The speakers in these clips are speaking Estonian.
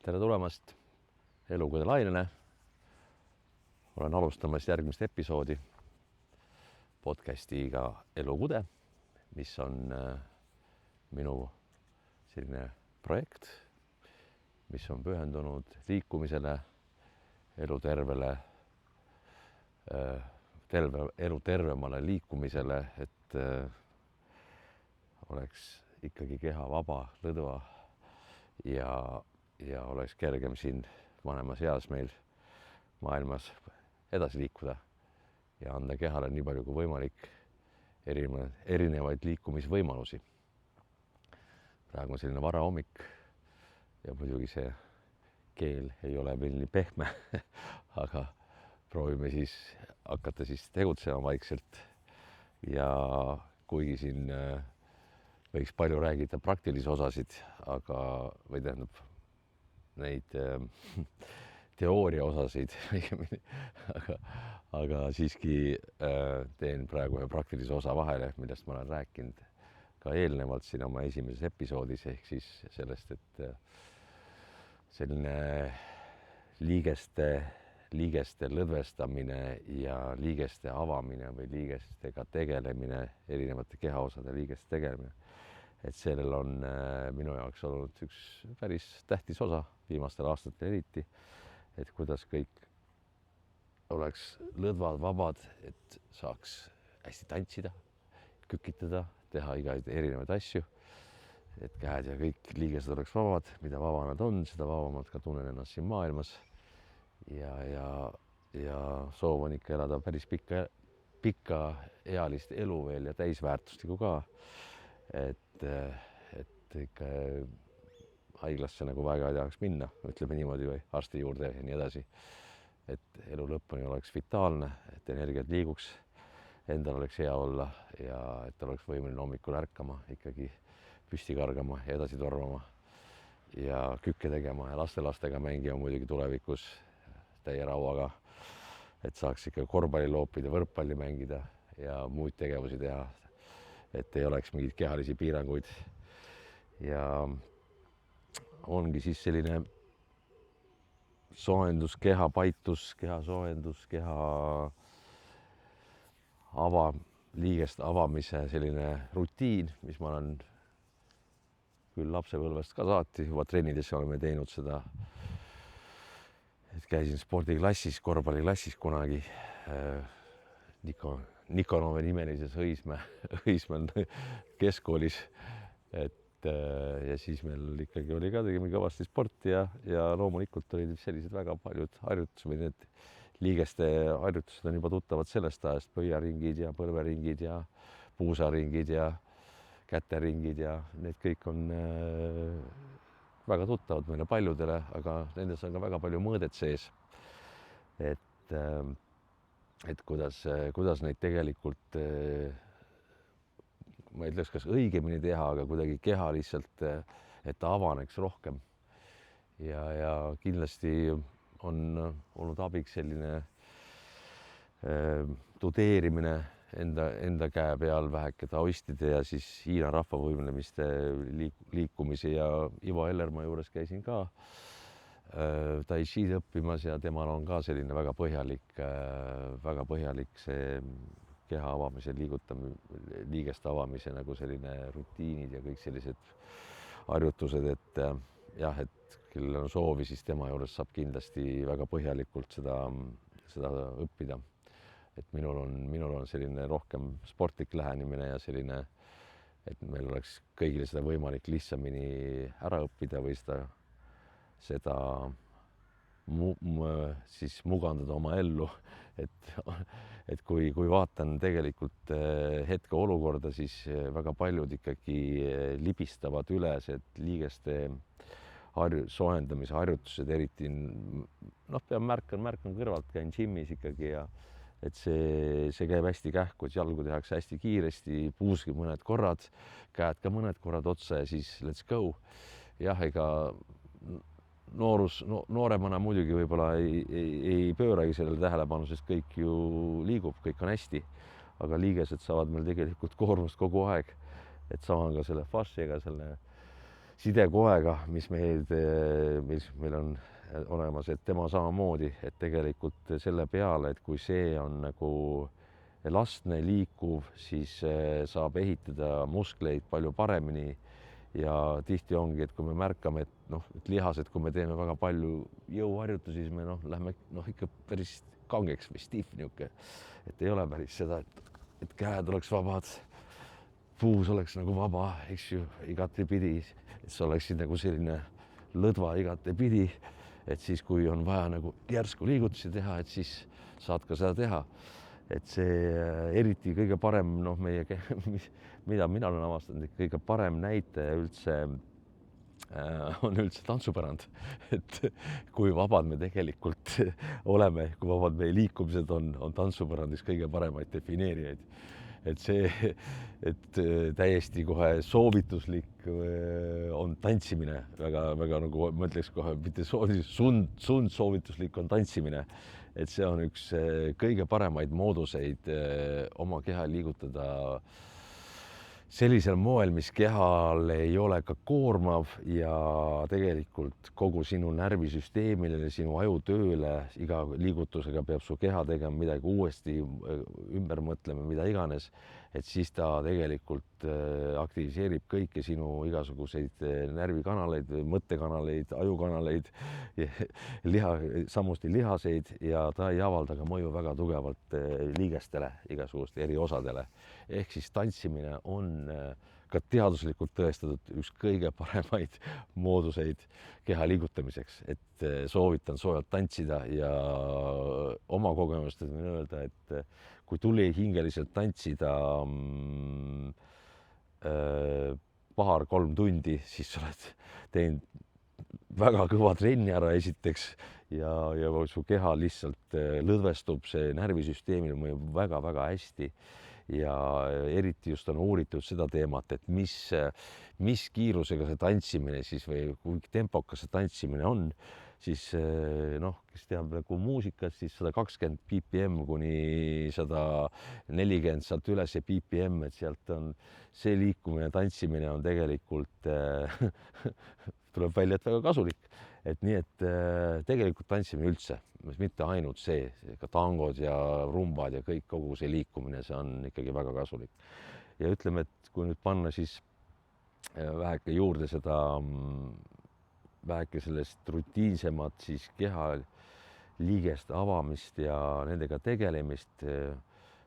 Tere tulemast Elukude lainele. Olen alustamas järgmist episoodi podcastiga Elukude, mis on minu selline projekt, mis on pühendunud liikumisele, elu tervemale liikumisele, et oleks ikkagi keha vaba, lõdva ja oleks kergem siin vanemas eas meil maailmas edasi liikuda ja anda kehale nii palju kui võimalik erinevaid liikumisvõimalusi. Praegu on selline varahommik ja muidugi see keel ei ole meil nii pehme, aga proovime siis hakata tegutsema vaikselt ja kuigi siin võiks palju räägida praktilisi osasid, või tähendab neid teooria osasid, aga siiski teen praegu ühe praktilise osa vahele, millest ma olen rääkinud ka eelnevalt siin oma esimeses episoodis, ehk siis sellest, et selline liigeste lõdvestamine ja liigeste avamine või liigestega tegelemine, erinevate kehaosade liigeste tegelemine, et sellel on minu jaoks olnud üks päris tähtis osa viimastel aastatel eriti, et kuidas kõik oleks lõdvad, vabad, et saaks hästi tantsida, kükitada, teha igaid erinevaid asju, et käed ja kõik liigesed oleks vabad, mida vaba nad on, seda vabamalt ka tunnen ennast siin maailmas ja soov on ikka elada päris pikka ealist elu veel ja täisväärtuslikku ka, et ikka haiglasse nagu väga ei tahaks minna, ütleme niimoodi, või arsti juurde ja nii edasi. Et elu lõpuni oleks vitaalne, et energiat liiguks, endal oleks hea olla ja et oleks võimeline hommikul ärkama, ikkagi püsti kargama ja edasi tormama ja kükke tegema ja lastelastega mängima muidugi tulevikus täie rauaga, et saaks ikka korvpalli loopida, võrkpalli mängida ja muid tegevusi teha, et ei oleks mingeid kehalisi piiranguid. Ja ongi siis selline soojendus, keha paitus, keha soojendus, keha liigeste avamise selline rutiin, mis ma olen küll lapsepõlvest ka saati, juba trennides oleme teinud seda, et käisin spordiklassis, korvpalliklassis kunagi Nikonove nimelises Õismäe keskoolis, ja siis meil ikkagi oli ka, tegime kõvasti sporti ja loomulikult olid sellised väga paljud harjutused või need liigeste harjutused on juba tuttavad sellest ajast, pöiaringid ja põlveringid ja puusaringid ja käteringid ja need kõik on väga tuttavad meile paljudele, aga nendes on ka väga palju mõõdet sees. Et kuidas neid tegelikult, ma ei ütleks, kas õigemini teha, aga kuidagi keha lihtsalt, et ta avaneks rohkem. Ja kindlasti on olnud abiks selline tudeerimine enda käe peal väheke taoistide ja siis Hiina rahvavõimlemiste liikumise ja Ivo Ellermaa juures käisin ka Tai Chi'd õppimas ja temal on ka selline väga põhjalik see keha avamise, liigeste avamise nagu selline rutiinid ja kõik sellised harjutused, et jah, et kellel on soovi, siis tema juures saab kindlasti väga põhjalikult seda õppida. Et minul on selline rohkem sportlik lähenemine ja selline, et meil oleks kõigile seda võimalik lihtsamini ära õppida või seda siis mugandada oma ellu, et kui vaatan tegelikult hetke olukorda, siis väga paljud ikkagi libistavad üles, et liigeste soojendamise harjutused eriti, märkan kõrvalt, käin džimmis ikkagi ja et see käib hästi kähku, et jalgu tehakse hästi kiiresti, puuski mõned korrad, käed ka mõned korrad otsa ja siis let's go. Jah, ega nooremana muidugi võib-olla ei pööragi sellele tähelepanu, sest kõik ju liigub, kõik on hästi, aga liigesed saavad meil tegelikult koormust kogu aeg, et sama on ka selle fasciaga, selle sidekoega, mis meil on olemas, et tema samamoodi, et tegelikult selle peale, et kui see on nagu elastne, liikuv, siis saab ehitada muskleid palju paremini. Ja tihti ongi, et kui me märkame, et lihased, kui me teeme väga palju jõuharjutusi, siis me lähme ikka päris kangeks või stiff niuke, et ei ole päris seda, et käed oleks vabad, puus oleks nagu vaba, eks ju, igatepidi, et see oleks nagu selline lõdva igatepidi, et siis, kui on vaja nagu järsku liigutusi teha, et siis saad ka seda teha. Et see eriti kõige parem, mida mina olen avastanud, et kõige parem näitaja üldse on üldse tantsupärand, et kui vabad me tegelikult oleme, kui vabad meie liikumised on tantsupärandis kõige paremaid defineerijaid. Et see, et täiesti kohe soovituslik on tantsimine, väga nagu ma ütleks kohe, mitte soovituslik on tantsimine. Et see on üks kõige paremaid mooduseid oma keha liigutada sellisel moel, mis kehal ei ole ka koormav ja tegelikult kogu sinu närvisüsteemile, sinu ajutööle iga liigutusega peab su keha tegema midagi uuesti, ümber mõtlema, mida iganes, et siis ta tegelikult aktiviseerib kõiki sinu igasuguseid närvikanaleid, mõttekanaleid, ajukanaleid, samuti lihaseid ja ta ei avalda ka mõju väga tugevalt liigestele, igasuguste eri osadele. Ehk siis tantsimine on ka teaduslikult tõestatud üks kõige paremaid mooduseid keha liigutamiseks, et soovitan soojalt tantsida ja oma kogemust võin öelda, et kui tulihingeliselt tantsida paar-kolm tundi, siis oled teinud väga kõva trenni ära esiteks ja su keha lihtsalt lõdvestub, see närvisüsteemil mõjub väga-väga hästi. Ja eriti just on uuritud seda teemat, et mis kiirusega see tantsimine siis või kui tempokas see tantsimine on, siis kes teab nagu muusikat, siis 120 BPM kuni 140 sealt üles BPM, et sealt on see liikumine, tantsimine on tegelikult tuleb välja, et väga kasulik. Et nii, et tegelikult tantsimine üldse, mitte ainult see, ka tangod ja rumbad ja kõik, kogu see liikumine, see on ikkagi väga kasulik. Ja ütleme, et kui nüüd panna siis väheke juurde seda, väheke sellest rutiinsemat siis keha liigeste avamist ja nendega tegelemist,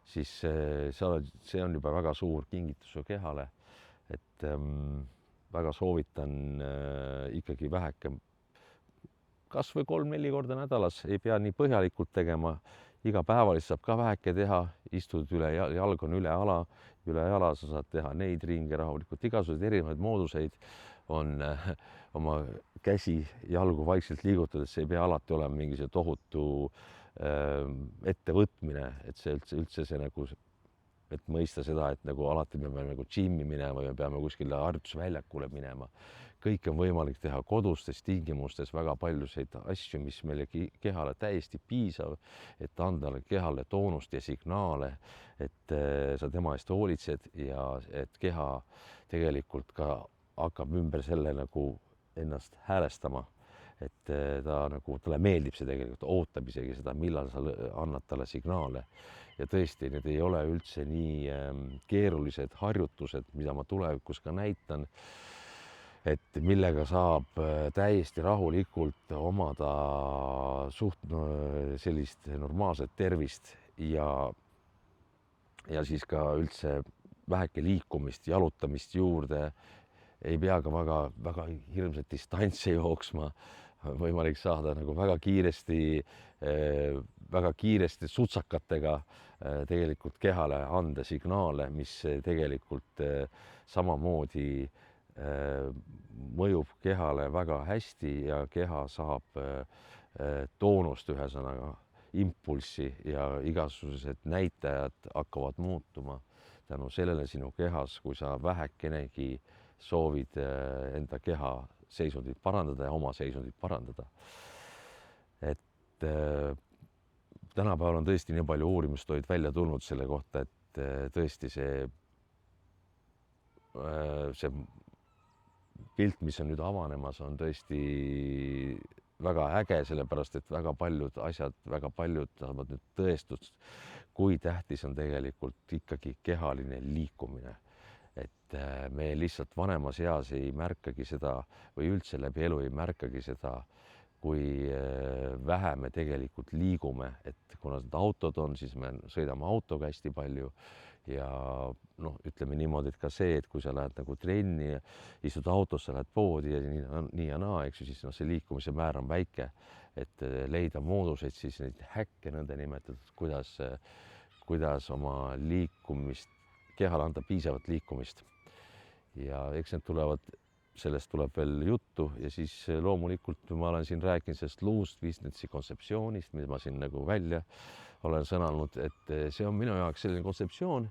siis see on juba väga suur kingitus su kehale, et väga soovitan ikkagi väheke kas või 3-4 korda nädalas, ei pea nii põhjalikult tegema, igapäevalist saab ka väheke teha, istud jalg on üle jala, sa saad teha neid ringe rahulikult, igasuguseid erinevaid mooduseid on oma käsi, jalgu vaikselt liigutada, see ei pea alati olema mingi see tohutu ettevõtmine, et see üldse see nagu, et mõista seda, et nagu alati me peame nagu džimmi minema ja me peame kuskile harjutusväljakule minema. Kõik on võimalik teha kodustes tingimustes, väga paljusid asju, mis meile kehale täiesti piisav, et anda kehale toonust ja signaale, et sa tema eest hoolitsed ja et keha tegelikult ka hakkab ümber selle nagu ennast häälestama, et talle meeldib see tegelikult, ootab isegi seda, millal sa annad talle signaale. Ja tõesti, need ei ole üldse nii keerulised harjutused, mida ma tulevikus ka näitan, et millega saab täiesti rahulikult omada sellist normaalset tervist ja siis ka üldse väheke liikumist, jalutamist juurde. Ei pea ka väga hirmsat distantse jooksma, võimalik saada nagu väga kiiresti sutsakatega tegelikult kehale anda signaale, mis tegelikult samamoodi mõjub kehale väga hästi ja keha saab toonust, ühesõnaga impulssi ja igasugused näitajad hakkavad muutuma tänu sellele sinu kehas, kui sa vähekenegi soovid enda keha seisundit parandada ja oma seisundit parandada. Et tänapäeval on tõesti nii palju uurimustöid välja tulnud selle kohta, et tõesti see pilt, mis on nüüd avanemas, on tõesti väga äge, sellepärast et väga paljud asjad, väga paljud saavad nüüd tõestust, kui tähtis on tegelikult ikkagi kehaline liikumine. Et me lihtsalt vanemas eas ei märkagi seda või üldse läbi elu ei märkagi seda, kui vähe me tegelikult liigume, et kuna need autod on, siis me sõidame autoga hästi palju ja noh, ütleme niimoodi, et ka see, et kui sa lähed nagu trenni ja istud autosse, lähed poodi ja nii ja naa, eks ju, siis noh, see liikumise määr on väike, et leida mooduseid, siis neid häkke nõnda nimetatud, kuidas oma liikumist, kehale anda piisavat liikumist. Ja eks need tulevad, sellest tuleb veel juttu ja siis loomulikult ma olen siin rääkinud sellest loose fitnessi kontseptsioonist, mida ma siin nagu välja olen sõnanud, et see on minu jaoks selline kontseptsioon,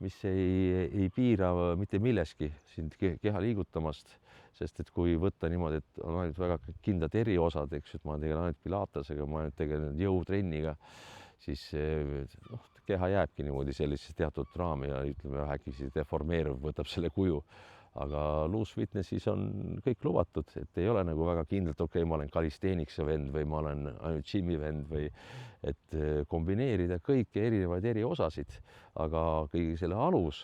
mis ei piira mitte milleski sind keha liigutamast, sest et kui võtta niimoodi, et on ainult väga kindlad eriosad, eks ju, et ma tegelen ainult pilatesega, ma ainult tegelen jõutrenniga, siis noh, keha jääbki niimoodi sellisesse teatud raami ja ütleme, vähegi deformeerub, võtab selle kuju. Aga loose fitnessis on kõik lubatud, et ei ole nagu väga kindlalt, okei, ma olen kalisteenikse vend või ma olen ainult džimmi vend või et kombineerida kõiki erinevaid eriosasid, aga kõige selle alus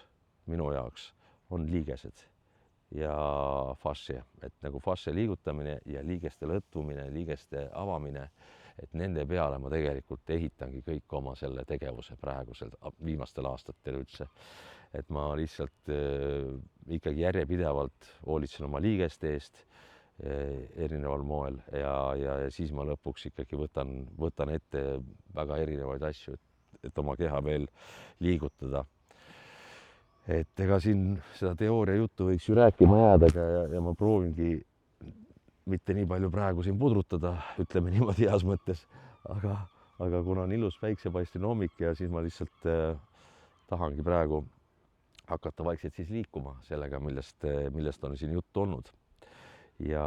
minu jaoks on liigesed ja fascia, et nagu fascia liigutamine ja liigeste lõtvumine, liigeste avamine, et nende peale ma tegelikult ehitangi kõik oma selle tegevuse praegusel viimastel aastatel üldse. Et ma lihtsalt ikkagi järjepidevalt hoolitsen oma liigeste eest erineval moel ja siis ma lõpuks ikkagi võtan ette väga erinevaid asju, et oma keha veel liigutada. Et ega siin seda teooria juttu võiks ju rääkima jääda ja ma proovingi mitte nii palju praegu siin pudrutada, ütleme niimoodi heas mõttes, aga kuna on ilus päiksepaistine hommik ja siis ma lihtsalt tahangi praegu hakata vaikselt siis liikuma sellega, millest on siin juttu olnud. Ja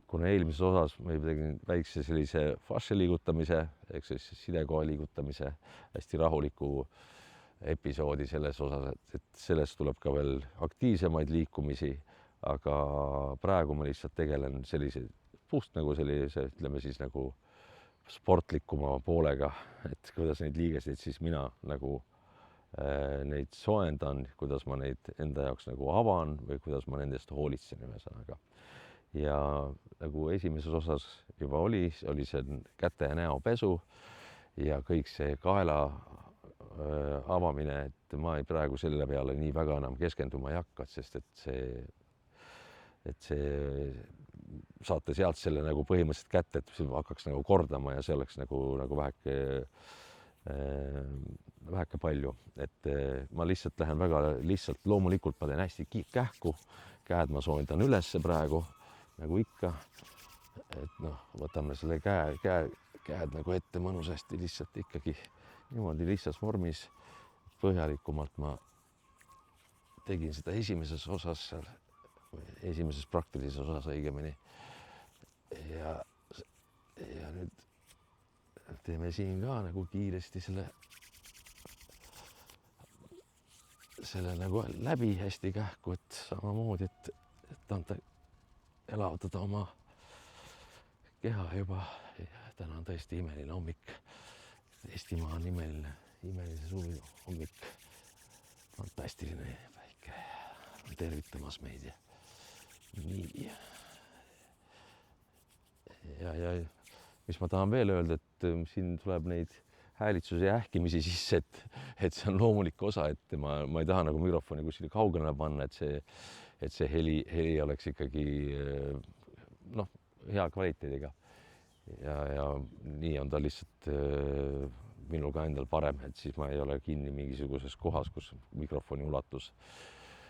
kuna eelmises osas ma tegin väikse sellise fascia liigutamise, ehk siis sidekoha liigutamise, hästi rahuliku episoodi selles osas, et sellest tuleb ka veel aktiivsemaid liikumisi, aga praegu ma lihtsalt tegelen sellise puust nagu sellise, ütleme siis nagu sportlikuma poolega, et kuidas neid liigeseid siis mina nagu neid soendan, kuidas ma neid enda jaoks nagu avan või kuidas ma nendest hoolitsen ühesõnaga. Ja nagu esimeses osas juba oli see käte ja näopesu ja kõik see kaela avamine, et ma praegu selle peale nii väga enam keskenduma ei hakka, sest et see saate sealt selle nagu põhimõtteliselt kätte, et see hakkaks nagu kordama ja see oleks nagu väheke palju, et ma lihtsalt lähen väga lihtsalt, loomulikult ma teen hästi kähku, käed ma soendan ülesse praegu, nagu ikka, et noh, võtame selle käed nagu ette mõnusasti lihtsalt ikkagi niimoodi lihtsas vormis, põhjalikumalt ma tegin seda esimeses osas seal, esimeses praktilises osas õigemini ja nüüd teeme siin ka nagu kiiresti selle nagu läbi hästi kähku, et samamoodi, et anda elavdada oma keha juba. Täna on tõesti imeline hommik. Eestimaa on imelise suvi hommik. Fantastiline päike on tervitamas meid. Nii. Ja mis ma tahan veel öelda, et siin tuleb neid häälitsuse ja ähkimisi sisse, et see on loomulik osa, et ma ei taha nagu mikrofoni kuskile kaugele panna, et see heli oleks ikkagi noh, hea kvaliteediga. Ja nii on ta lihtsalt minul ka endal parem, et siis ma ei ole kinni mingisuguses kohas, kus mikrofoni ulatus.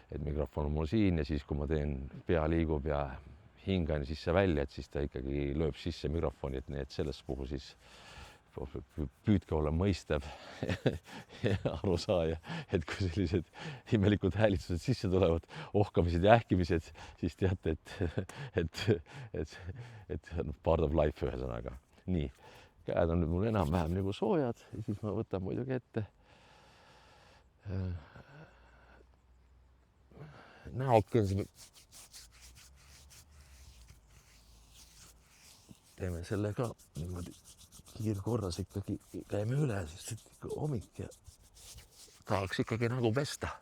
Et mikrofon on mul siin ja siis, kui ma teen, pea liigub ja hingan sisse välja, et siis ta ikkagi lööb sisse mikrofoni, et nii, et selles puhul siis püüdke olla mõistev ja aru saaja, et kui sellised imelikud häälitsused sisse tulevad, ohkamised ja ähkimised, siis teate, et part of life ühesõnaga. Nii, käed on mul enam-vähem nagu soojad ja siis ma võtan muidugi ette näokese teeme selle ka niimoodi kiirkorras ikkagi, käime üle, sest et ikka hommik ja tahaks ikkagi nagu pesta.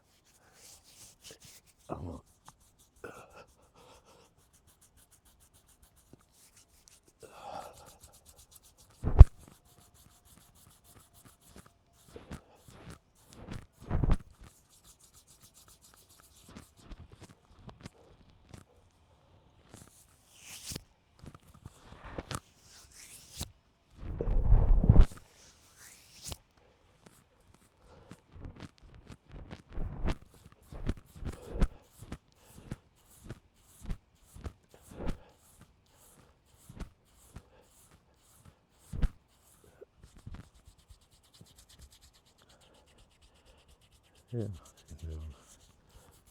Ja,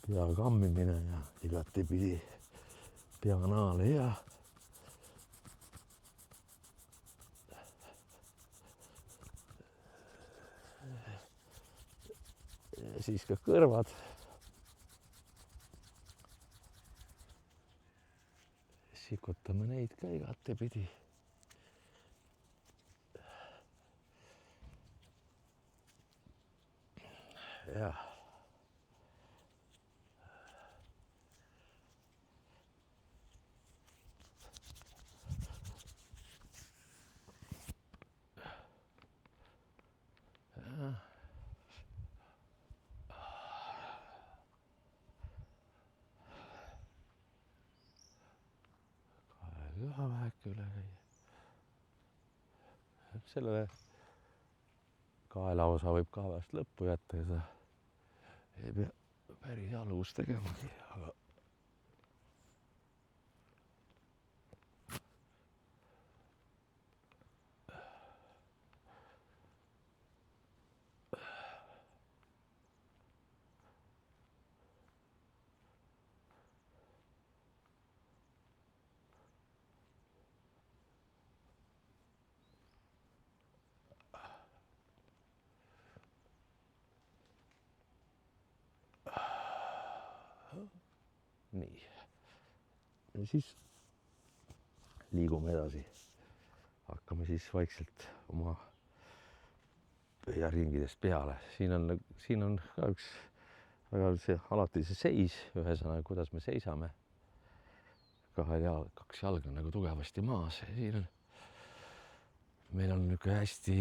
pea kammimine ja igatepidi peanaal hea. Ja siis ka kõrvad. Sikutame neid ka igatepidi. Ja. Kael väheke üle käia. Selle kaelaosa võib ka vast lõppu jätta ja seda ei pea päris jalus tegemagi, aga nii. Ja siis liigume edasi. Hakkame siis vaikselt oma pöiaringidest peale. Siin on ka üks väga alati see seis, ühesõnaga, kuidas me seisame. Kaks jalga nagu tugevasti maas. Siin on, meil on niisugune hästi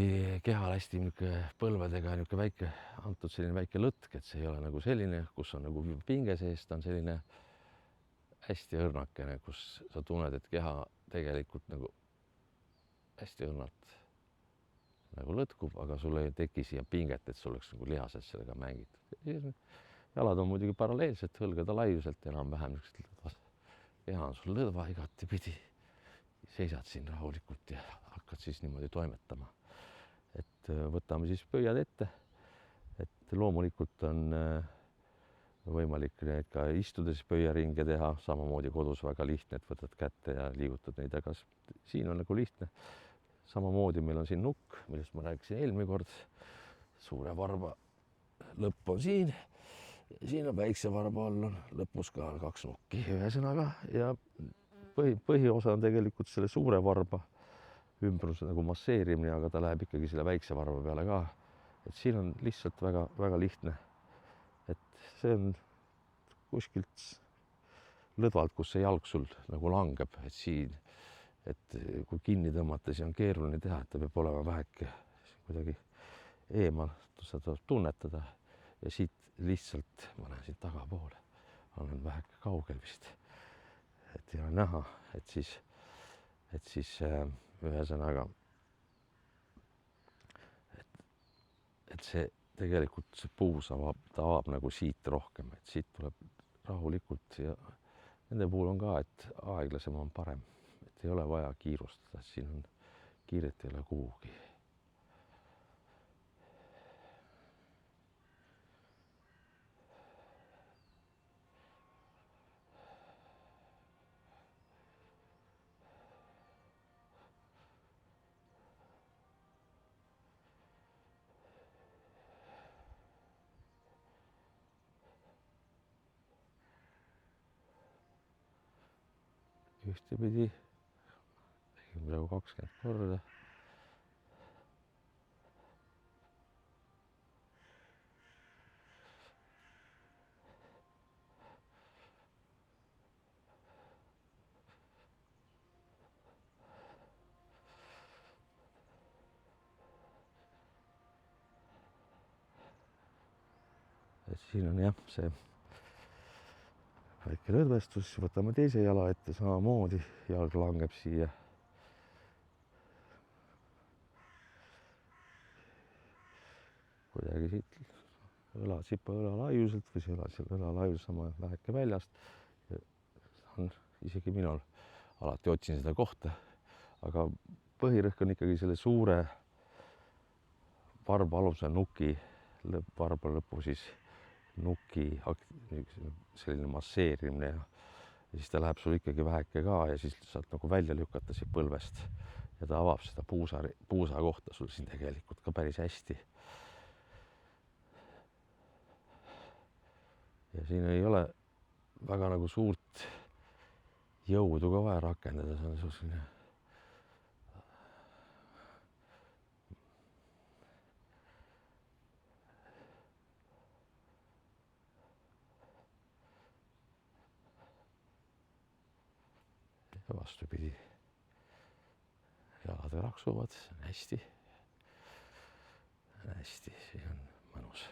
kehal, hästi niisugune põlvedega niisugune väike, antud selline väike lõtk, et see ei ole nagu selline, kus on nagu pinge sees, ta on selline hästi õrnakene, kus sa tunned, et keha tegelikult nagu hästi õrnalt nagu lõtkub, aga sul ei teki siia pinget, et sul oleks nagu lihased sellega mängitud. Jalad on muidugi paralleelselt, hõlgede laiuselt enam-vähem niisugused. Keha on sul lõdva igatepidi. Seisad siin rahulikult ja hakkad siis niimoodi toimetama. Et võtame siis pöiad ette. Et loomulikult on võimalik neid ka istudes pöiaringe teha, samamoodi kodus väga lihtne, et võtad kätte ja liigutad neid, aga siin on nagu lihtne. Samamoodi meil on siin nukk, millest ma rääkisin eelmine kord. Suure varba lõpp on siin. Siin on väikse varba all on lõpus ka 2 nukki ühesõnaga ja põhiosa on tegelikult selle suure varba ümbruse nagu masseerimine, aga ta läheb ikkagi selle väikse varba peale ka. Et siin on lihtsalt väga lihtne. Et see on kuskilt lõdvalt, kus see jalg sul nagu langeb, et siin, et kui kinni tõmmata, siis on keeruline teha, et ta peab olema väheke kuidagi eemal, sa tuleb tunnetada ja siit lihtsalt, ma lähen siit tagapoole, olen väheke kaugel vist, et ei ole näha, et siis ühesõnaga, et see tegelikult see puus ta avab nagu siit rohkem, et siit tuleb rahulikult ja nende puhul on ka, et aeglasem on parem, et ei ole vaja kiirustada, siin on kiiret ei ole kuhugi. Ühtepidi praegu 20 korda. Et siin on jah see väike lõdvestus, võtame teise jala ette, samamoodi jalg langeb siia. Kuidagi siit sipa õla laiuselt või seal õla laius sama väheke väljast. Isegi minul alati otsin seda kohta, aga põhirõhk on ikkagi selle suure varbaluse nuki, varba lõpu siis nuki selline masseerimine ja siis ta läheb sul ikkagi väheke ka ja siis saad nagu välja lükata siit põlvest ja ta avab seda puusa kohta sul siin tegelikult ka päris hästi. Ja siin ei ole väga nagu suurt jõudu ka vaja rakendada, see on sul selline ja vastupidi. Jalad raksuvad, see on hästi, see on mõnus.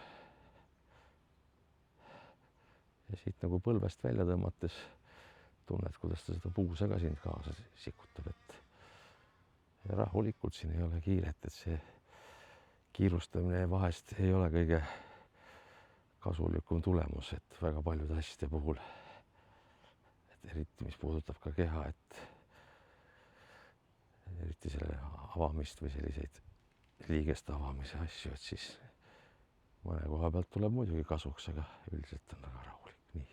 Ja siit nagu põlvest välja tõmmates tunned, kuidas ta seda puusa ka sind kaasa sikutab, et ja rahulikult siin ei ole kiiret, et see kiirustamine vahest ei ole kõige kasulikum tulemus, et väga paljude asjade puhul, et eriti mis puudutab ka keha, et eriti selle avamist või selliseid liigeste avamise asju, et siis mõne koha pealt tuleb muidugi kasuks, aga üldiselt on väga rahulik. Nii.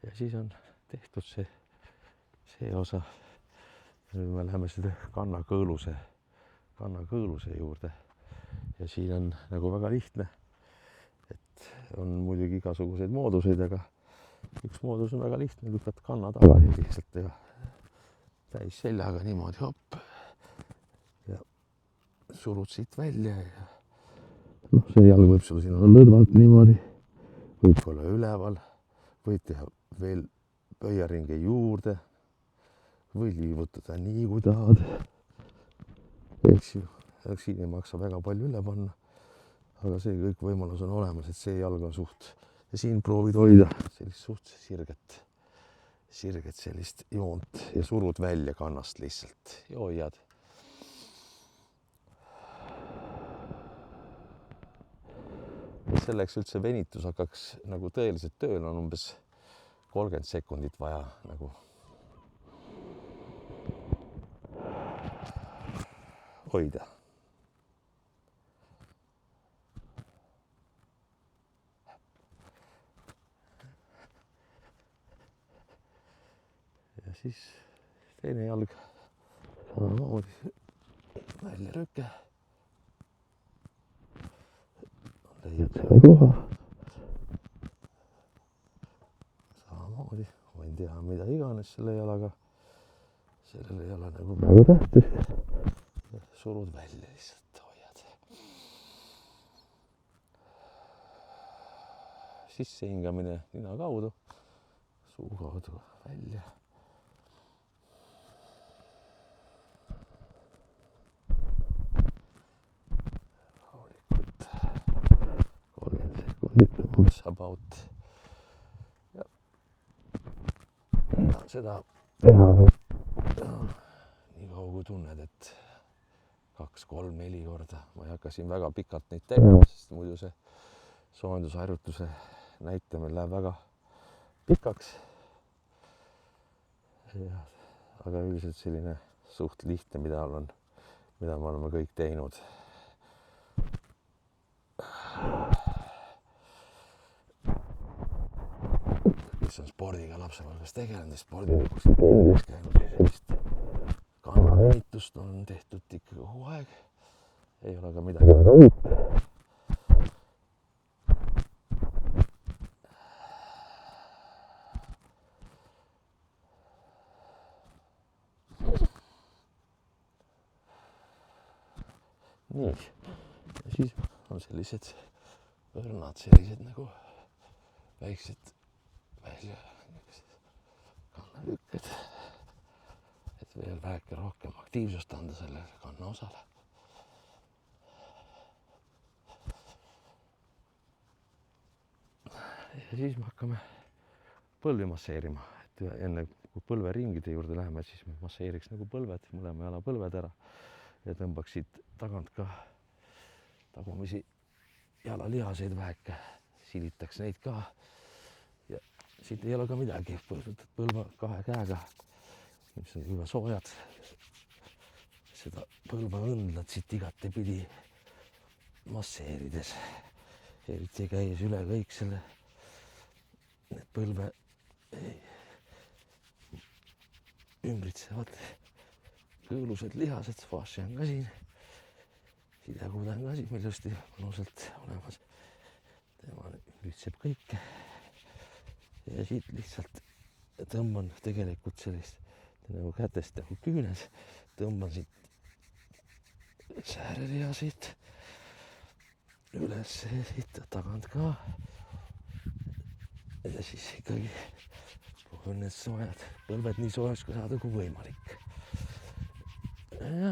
Ja siis on tehtud see osa. Nüüd me läheme seda kannakõõluse juurde ja siin on nagu väga lihtne, et on muidugi igasuguseid mooduseid, aga üks moodus on väga lihtne, lükkad kanna tagasi lihtsalt ja täis seljaga niimoodi hopp ja surud siit välja ja see jalg võib sul siin olla lõdvalt niimoodi, võib olla üleval, võid teha veel pöiaringe juurde või liivutada nii kui tahad. Eks ju, siin ei maksa väga palju üle panna, aga see kõik võimalus on olemas, et see jalg on suht ja siin proovid hoida sellist suht sirget sellist joont ja surud välja kannast lihtsalt ja hoiad. Selleks üldse venitus hakkaks nagu tõeliselt tööl on umbes 30 sekundit vaja nagu hoida. Ja siis teine jalg samamoodi välja rüke. Leiad selle koha. Samamoodi võin teha mida iganes selle jalaga. Sellele ei ole nagu väga tähtis. Surud välja lihtsalt, hoiad. Sisse hingamine nina kaudu, suu kaudu välja. About ja seda teha nii kaua kui tunned, et 2, 3, 4 korda. Ma ei hakka siin väga pikalt neid tegema, sest muidu see soojendusharjutuse näitamine läheb väga pikaks. Ja, aga üldiselt selline suht lihtne, mida me oleme kõik teinud. Kes on spordiga lapsepõlves tegelenud ja spordivõikus trennis käinud, sellist kannavenitust on tehtud ikka kogu aeg. Ei ole ka midagi väga uut. nii, ja siis on sellised õrnad, sellised nagu väiksed välja kannalükked, et veel väike rohkem aktiivsust anda sellele kannaosale. Ja siis me hakkame põlvi masseerima, et enne kui põlveringide juurde läheme, siis me masseeriks nagu põlved, mõlema jala põlved ära ja tõmbaks siit tagant ka tagumisi jalalihaseid väheke, silitaks neid ka. Ja siit ei ole ka midagi, võtad põlva kahe käega, mis on juba soojad. Seda põlva õndlad siit igatepidi masseerides, eriti käies üle kõik selle, need põlve ümbritsevad kõõlused lihased, fascia on ka siin, sidekuude on ka siin ilusti mõnusalt olemas. Tema ümbritseb kõike ja siit lihtsalt tõmban tegelikult sellist nagu kätest nagu küünes, tõmban siit säärelihasid üles ja siit tagant ka. Ja siis ikkagi proovin need soojad põlved nii soojaks ka saada kui võimalik. Ja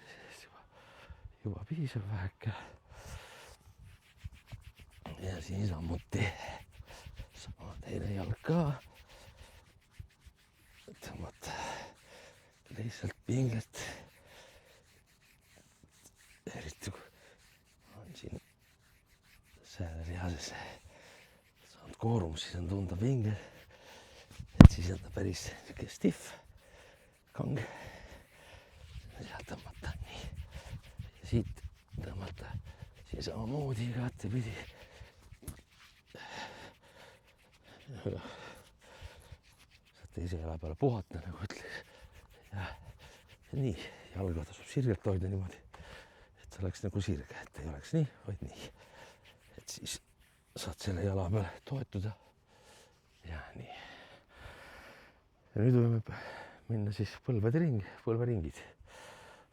siis juba piisab väheke. Ja siis ammuti sama teine jalg ka. Tõmmata lihtsalt pinget. Eriti kui on siin säärelihases saanud koormus, siis on tunda pinge. Et siis on ta päris niisugune stiff, kange. Sealt tõmmata nii. Ja siit tõmmata siin samamoodi igatepidi. Saate ise jala peale puhata, nagu ütles. Ja nii, jalga tasub sirgelt hoida niimoodi, et oleks nagu sirge, et ei oleks nii, vaid nii. Et siis saad selle jala peale toetuda. Ja nii. Ja nüüd võime minna siis põlveringid.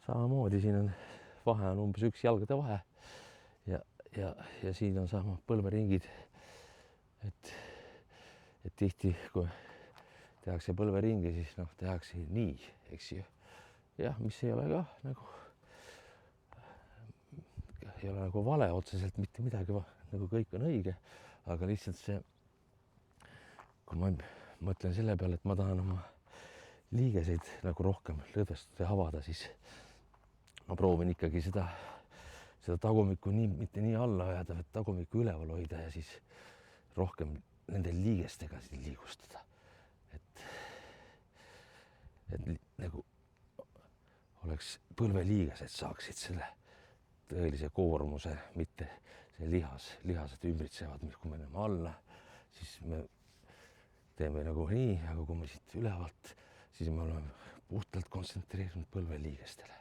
Samamoodi siin on vahe on umbes 1 jalgade vahe. Ja siin on sama põlveringid. Et tihti, kui tehakse põlveringi, siis tehakse nii, eks ju. Jah, mis ei ole ka nagu, ei ole nagu vale otseselt mitte midagi, nagu kõik on õige, aga lihtsalt see, kui ma mõtlen selle peale, et ma tahan oma liigeseid nagu rohkem lõdvestada ja avada, siis ma proovin ikkagi seda tagumikku mitte nii alla ajada, vaid tagumikku üleval hoida ja siis rohkem nende liigestega liigustada. Et nagu oleks põlveliigesed saaksid selle tõelise koormuse, mitte see lihased ümbritsevad, kui me läheme alla, siis me teeme nagu nii, aga kui me siit ülevalt, siis me oleme puhtalt kontsentreerinud põlveliigestele.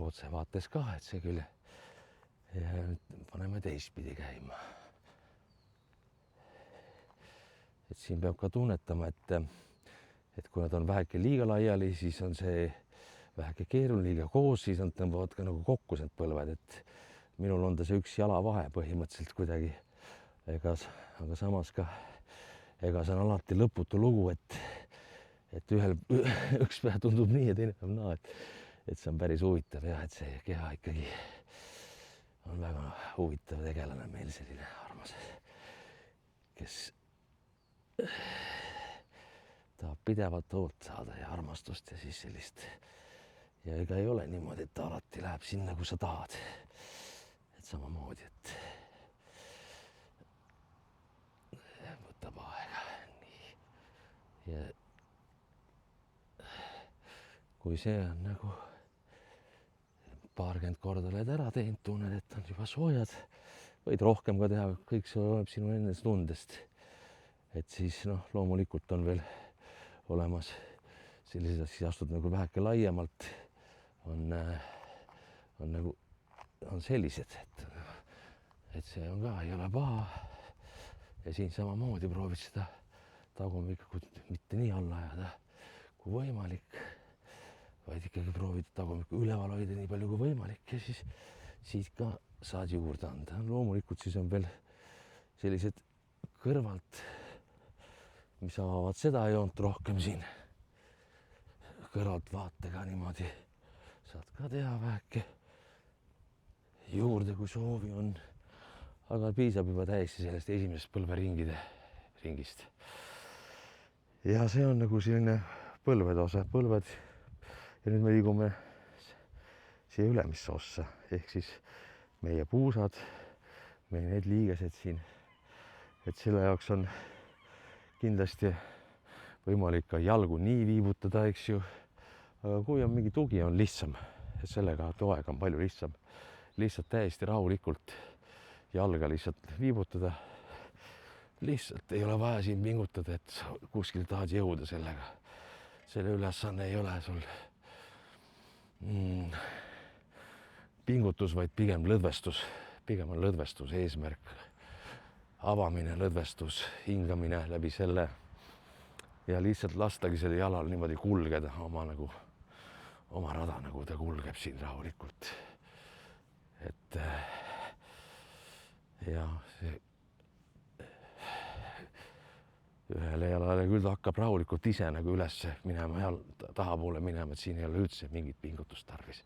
Otsevaates ka, et see küll. Ja nüüd paneme teistpidi käima. Et siin peab ka tunnetama, et kui nad on väheke liiga laiali, siis on see väheke keeruline, liiga koos, siis nad tõmbavad ka nagu kokku need põlved, et minul on ta see 1 jala vahe põhimõtteliselt kuidagi. Aga samas ka, ega see on alati lõputu lugu, et üks päev tundub nii ja teine päev naa, et see on päris huvitav jah, et see keha ikkagi on väga huvitav tegelane meil, selline armas, kes tahab pidevat hoolt saada ja armastust ja siis sellist. Ja ega ei ole niimoodi, et ta alati läheb sinna, kui sa tahad. Et samamoodi, et võtab aega. Nii. Ja kui see on nagu 20 korda oled ära teinud, tunned, et on juba soojad, võid rohkem ka teha, kõik see oleneb sinu enesetundest. Et siis loomulikult on veel olemas sellised, siis astud nagu väheke laiemalt, on sellised, et see on ka, ei ole paha. Ja siin samamoodi proovid seda tagumikku mitte nii alla ajada kui võimalik, vaid ikkagi proovid tagumikku üleval hoida nii palju kui võimalik ja siis siit ka saad juurde anda. Loomulikult siis on veel sellised kõrvalt, mis avavad seda joont rohkem siin. Kõrvalt vaatega niimoodi saad ka teha väheke juurde, kui soovi on. Aga piisab juba täiesti sellest esimesest põlveringist. Ja see on nagu selline põlvede osa, põlved. Ja nüüd me liigume siia ülemisse ossa, ehk siis meie puusad, meie need liigesed siin. Et selle jaoks on kindlasti võimalik ka jalgu nii viibutada, eks ju. Aga kui on mingi tugi, on lihtsam. Et sellega toega on palju lihtsam. Lihtsalt täiesti rahulikult jalga lihtsalt viibutada. Lihtsalt ei ole vaja siin pingutada, et kuskil tahad jõuda sellega. Selle ülesanne ei ole sul pingutus, vaid pigem lõdvestus. Pigem on lõdvestus eesmärk. Avamine, lõdvestus, hingamine läbi selle ja lihtsalt lastagi selle jalal niimoodi kulgeda oma rada, nagu ta kulgeb siin rahulikult. Et ja see ühele jalale küll ta hakkab rahulikult ise nagu üles minema, tahapoole minema, et siin ei ole üldse mingit pingutust tarvis.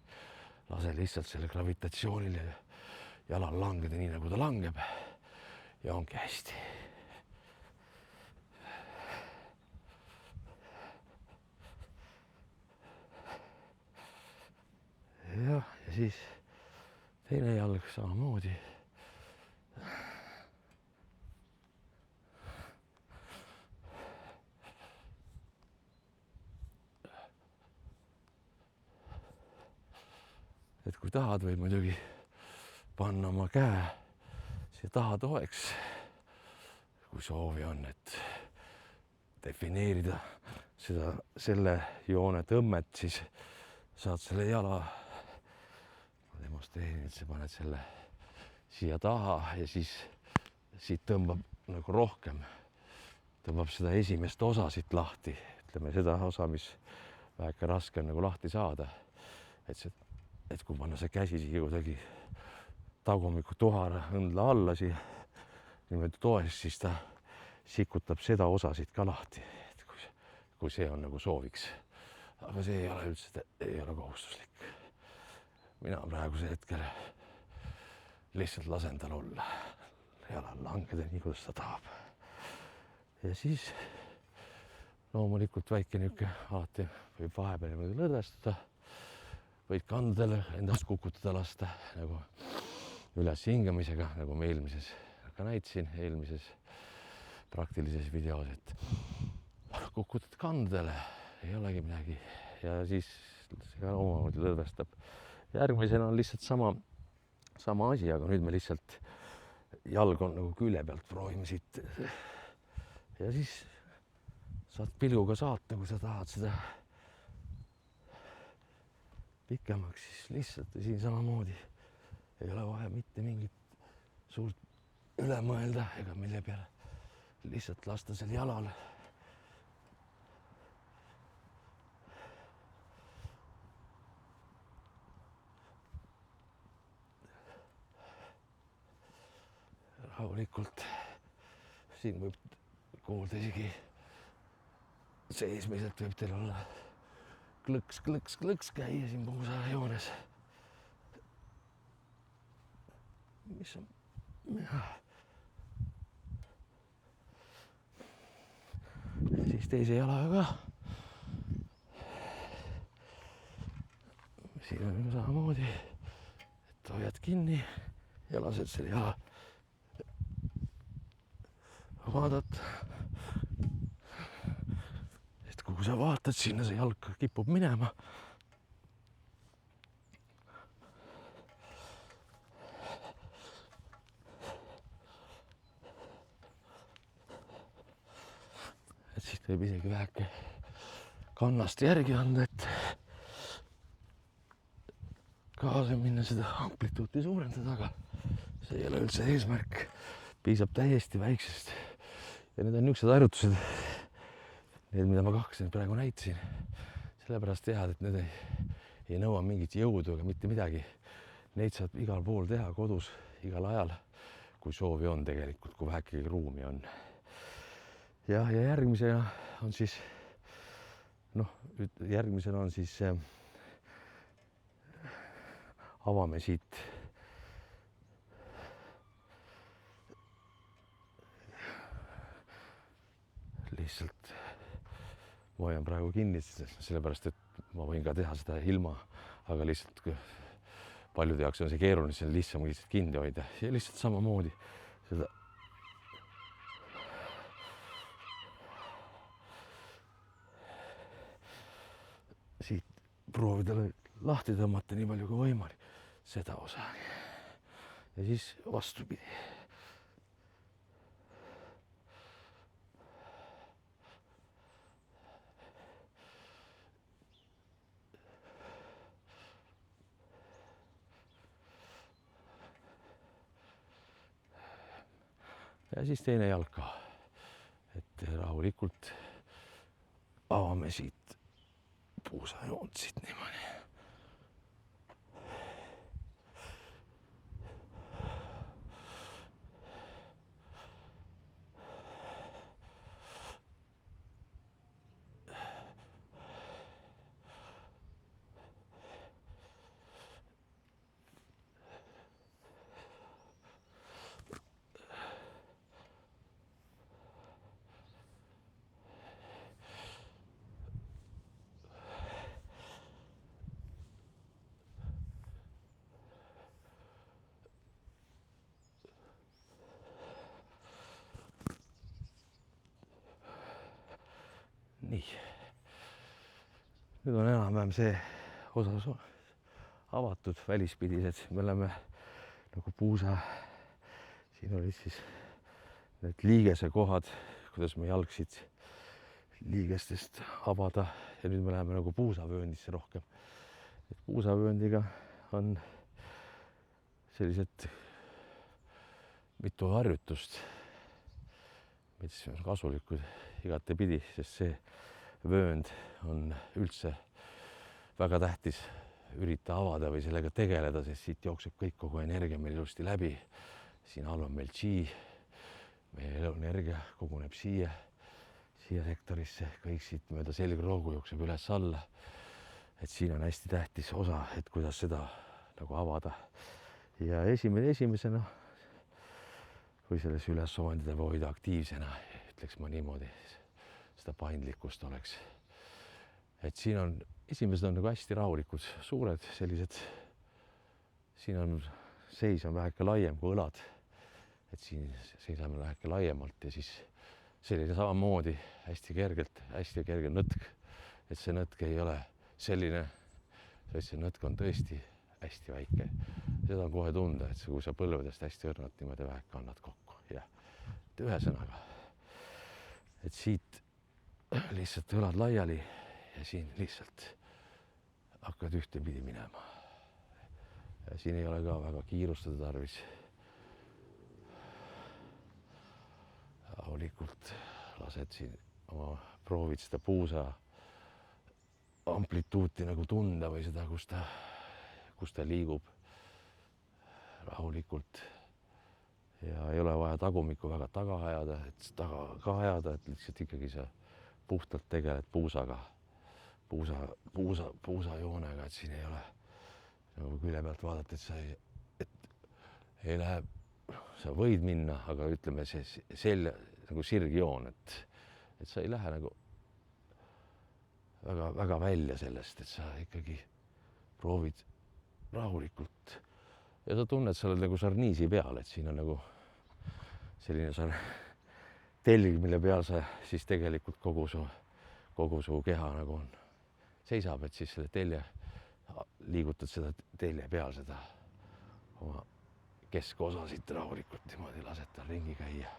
Lase lihtsalt selle gravitatsioonil jalal langeda nii, nagu ta langeb ja ongi hästi. Ja siis teine jalg samamoodi. Et kui tahad, võid muidugi panna oma käe siia taha toeks, kui soovi on, et defineerida selle joone tõmmet, siis saad selle jala, ma demonstreerin, et sa paned selle siia taha ja siis siit tõmbab nagu rohkem, tõmbab seda esimest osa siit lahti, ütleme seda osa, mis väheke raske on nagu lahti saada, et kui panna see käsi siia kuidagi tagumiku tuhara õndla alla siia niimoodi toes, siis ta sikutab seda osa siit ka lahti, et kui see on nagu sooviks. Aga see ei ole üldse, ei ole kohustuslik. Mina praegusel hetkel lihtsalt lasen tal olla, jalal langeda nii, kuidas ta tahab. Ja siis loomulikult väike niuke alati võib vahepeal niimoodi lõdvestuda. Võid kandadele endast kukutada lasta nagu üles hingamisega, nagu me eelmises ka näitasin, eelmises praktilises videos, et kukutad kandadele, ei olegi midagi ja siis see ka omamoodi lõdvestab. Järgmisena on lihtsalt sama asi, aga nüüd me lihtsalt jalg on nagu külje pealt proovime siit ja siis saad pilguga saata, kui sa tahad seda pikemaks, siis lihtsalt siin samamoodi ei ole vaja mitte mingit suurt üle mõelda ega mille peale. Lihtsalt lasta sel jalal. Rahulikult. Siin võib kuulda isegi seesmiselt võib teil olla klõks käia siin puusa joones. Mis on? Ja siis teise jalaga ka. Siin on samamoodi, et hoiad kinni ja lased selle jala. Vaadad, et kuhu sa vaatad, sinna see jalg kipub minema. Et siis võib isegi väheke kannast järgi anda, et kaasa minna, seda amplituuti suurendada, aga see ei ole üldse eesmärk. Piisab täiesti väiksest. Ja need on niisugused harjutused, need, mida ma praegu näitasin, sellepärast tead, et need ei nõua mingit jõudu ega mitte midagi. Neid saab igal pool teha kodus, igal ajal, kui soovi on tegelikult, kui vähegi ruumi on. Ja järgmisena on siis, avame siit lihtsalt, ma hoian praegu kinni, sellepärast, et ma võin ka teha seda ilma, aga lihtsalt paljude jaoks on see keeruline, see on lihtsam lihtsalt kinni hoida ja lihtsalt samamoodi seda siit proovida lahti tõmmata nii palju kui võimalik seda osa ja siis vastupidi. Ja siis teine jalg ka, et rahulikult avame siit puusajoont siit niimoodi. Nii, nüüd on enam-vähem see osas avatud välispidised, me oleme nagu puusa, siin olid siis need liigese kohad, kuidas me jalg siit liigestest avada ja nüüd me läheme nagu puusavööndisse rohkem. Et puusavööndiga on sellised mitu harjutust, mis on kasulikud igatepidi, sest see vöönd on üldse väga tähtis ürita avada või sellega tegeleda, sest siit jookseb kõik kogu energia meil ilusti läbi. Siin all on meil chi, meie eluenergia koguneb siia sektorisse, kõik siit mööda selgroogu jookseb üles alla. Et siin on hästi tähtis osa, et kuidas seda nagu avada. Ja esimesena või selles üles omandida või hoida aktiivsena, ütleks ma niimoodi, seda paindlikkust oleks. Et siin on, esimesed on nagu hästi rahulikud, suured sellised, siin on seis on väheke laiem kui õlad, et siin seisame väheke laiemalt ja siis selline samamoodi hästi kerge nõtk, et see nõtk ei ole selline, et see nõtk on tõesti hästi väike. Seda on kohe tunda, et kui sa põlvedest hästi õrnad niimoodi väheke annad kokku ja ühesõnaga, et siit lihtsalt õlad laiali ja siin lihtsalt hakkad ühtepidi minema. Ja siin ei ole ka väga kiirustada tarvis. Rahulikult lased siin oma proovid seda puusa amplituuti nagu tunda või seda, kus ta liigub rahulikult. Ja ei ole vaja tagumikku väga taga ajada, et lihtsalt ikkagi sa puhtalt tegeled puusaga, puusajoonega, et siin ei ole nagu külje pealt vaadata, et ei lähe, sa võid minna, aga ütleme see nagu sirgjoon, et sa ei lähe nagu väga välja sellest, et sa ikkagi proovid rahulikult ja sa tunned, sa oled nagu sarniisi peal, et siin on nagu selline telg, mille peal sa siis tegelikult kogu su keha nagu on, seisab, et siis selle telje, liigutad seda telje peal, seda oma keskosa siit rahulikult niimoodi lased tal ringi käia.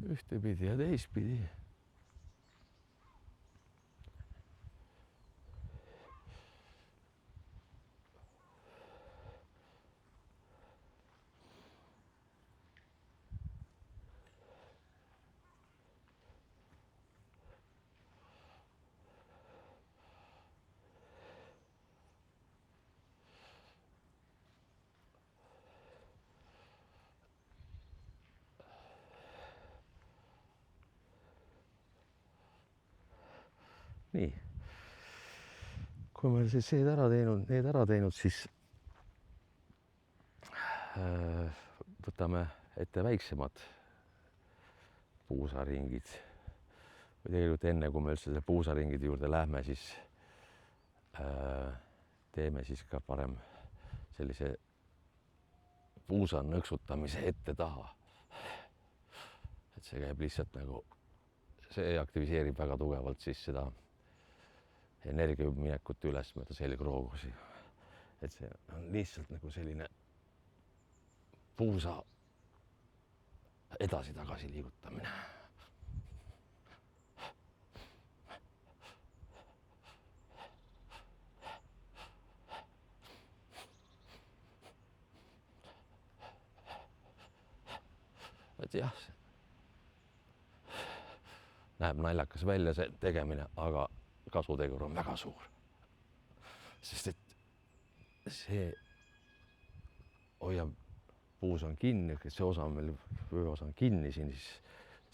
ühtepidi ja teistpidi. Nii, kui me siis need ära teinud, siis võtame ette väiksemad puusaringid. Või tegelikult enne, kui me üldse selle puusaringide juurde lähme, siis teeme siis ka parem sellise puusa nõksutamise ette-taha. Et see käib lihtsalt nagu, see aktiviseerib väga tugevalt siis seda energia minekut üles mööda selgroogusi. Et see on lihtsalt nagu selline puusa edasi-tagasi liigutamine. Et jah, näeb naljakas välja see tegemine, aga kasutegur on väga suur. Sest et see hoiab, puus on kinni, see osa on meil, vööosa on kinni siin, siis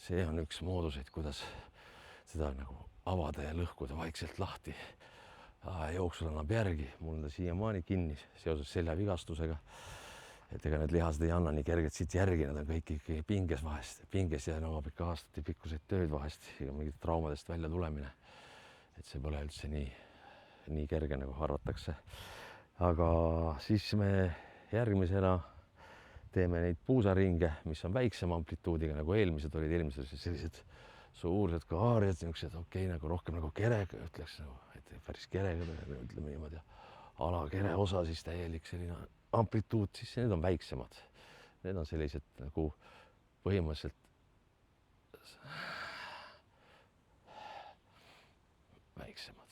see on üks mooduseid, kuidas seda nagu avada ja lõhkuda vaikselt lahti. Jooksul annab järgi, mul on ta siiamaani kinni seoses seljavigastusega. Et ega need lihased ei anna nii kergelt siit järgi, nad on kõik ikkagi pinges vahest, pinges ja nõuab ikka aastate pikkuseid tööd vahest ja mingit traumadest välja tulemine. Et see pole üldse nii kerge, nagu arvatakse. Aga siis me järgmisena teeme neid puusaringe, mis on väiksema amplituudiga, nagu eelmised olid. Eelmised sellised suured kaarjad, okei, nagu rohkem nagu kerega, ütleks nagu, et päris kerega, ütleme niimoodi, alakere osa siis täielik selline amplituud, siis need on väiksemad. Need on sellised nagu põhimõtteliselt väiksemad.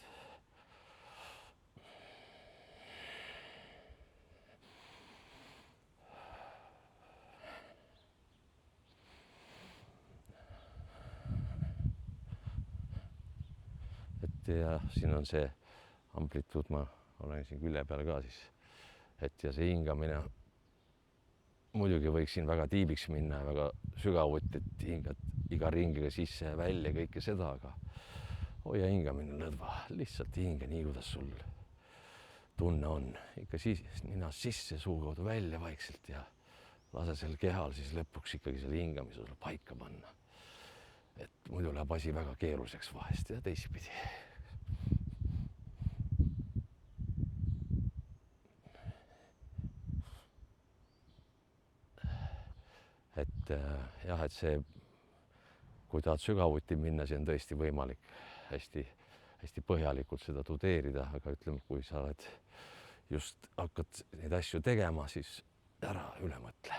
Et ja siin on see amplituud, ma olen siin külje peal ka siis. Et ja see hingamine muidugi võiks siin väga tiibiks minna, väga sügavuti, et hingad iga ringiga sisse ja välja kõike seda, aga hoia hingamine lõdva, lihtsalt hinga nii, kuidas sul tunne on. Ikka siis ninast sisse, suu kaudu välja vaikselt ja lase sel kehal siis lõpuks ikkagi selle hingamise sulle paika panna. Et muidu läheb asi väga keeruliseks vahest ja teistpidi. Et jah, et see, kui tahad sügavuti minna, see on tõesti võimalik hästi põhjalikult seda tudeerida, aga ütleme, kui sa oled just hakkad neid asju tegema, siis ära üle mõtle.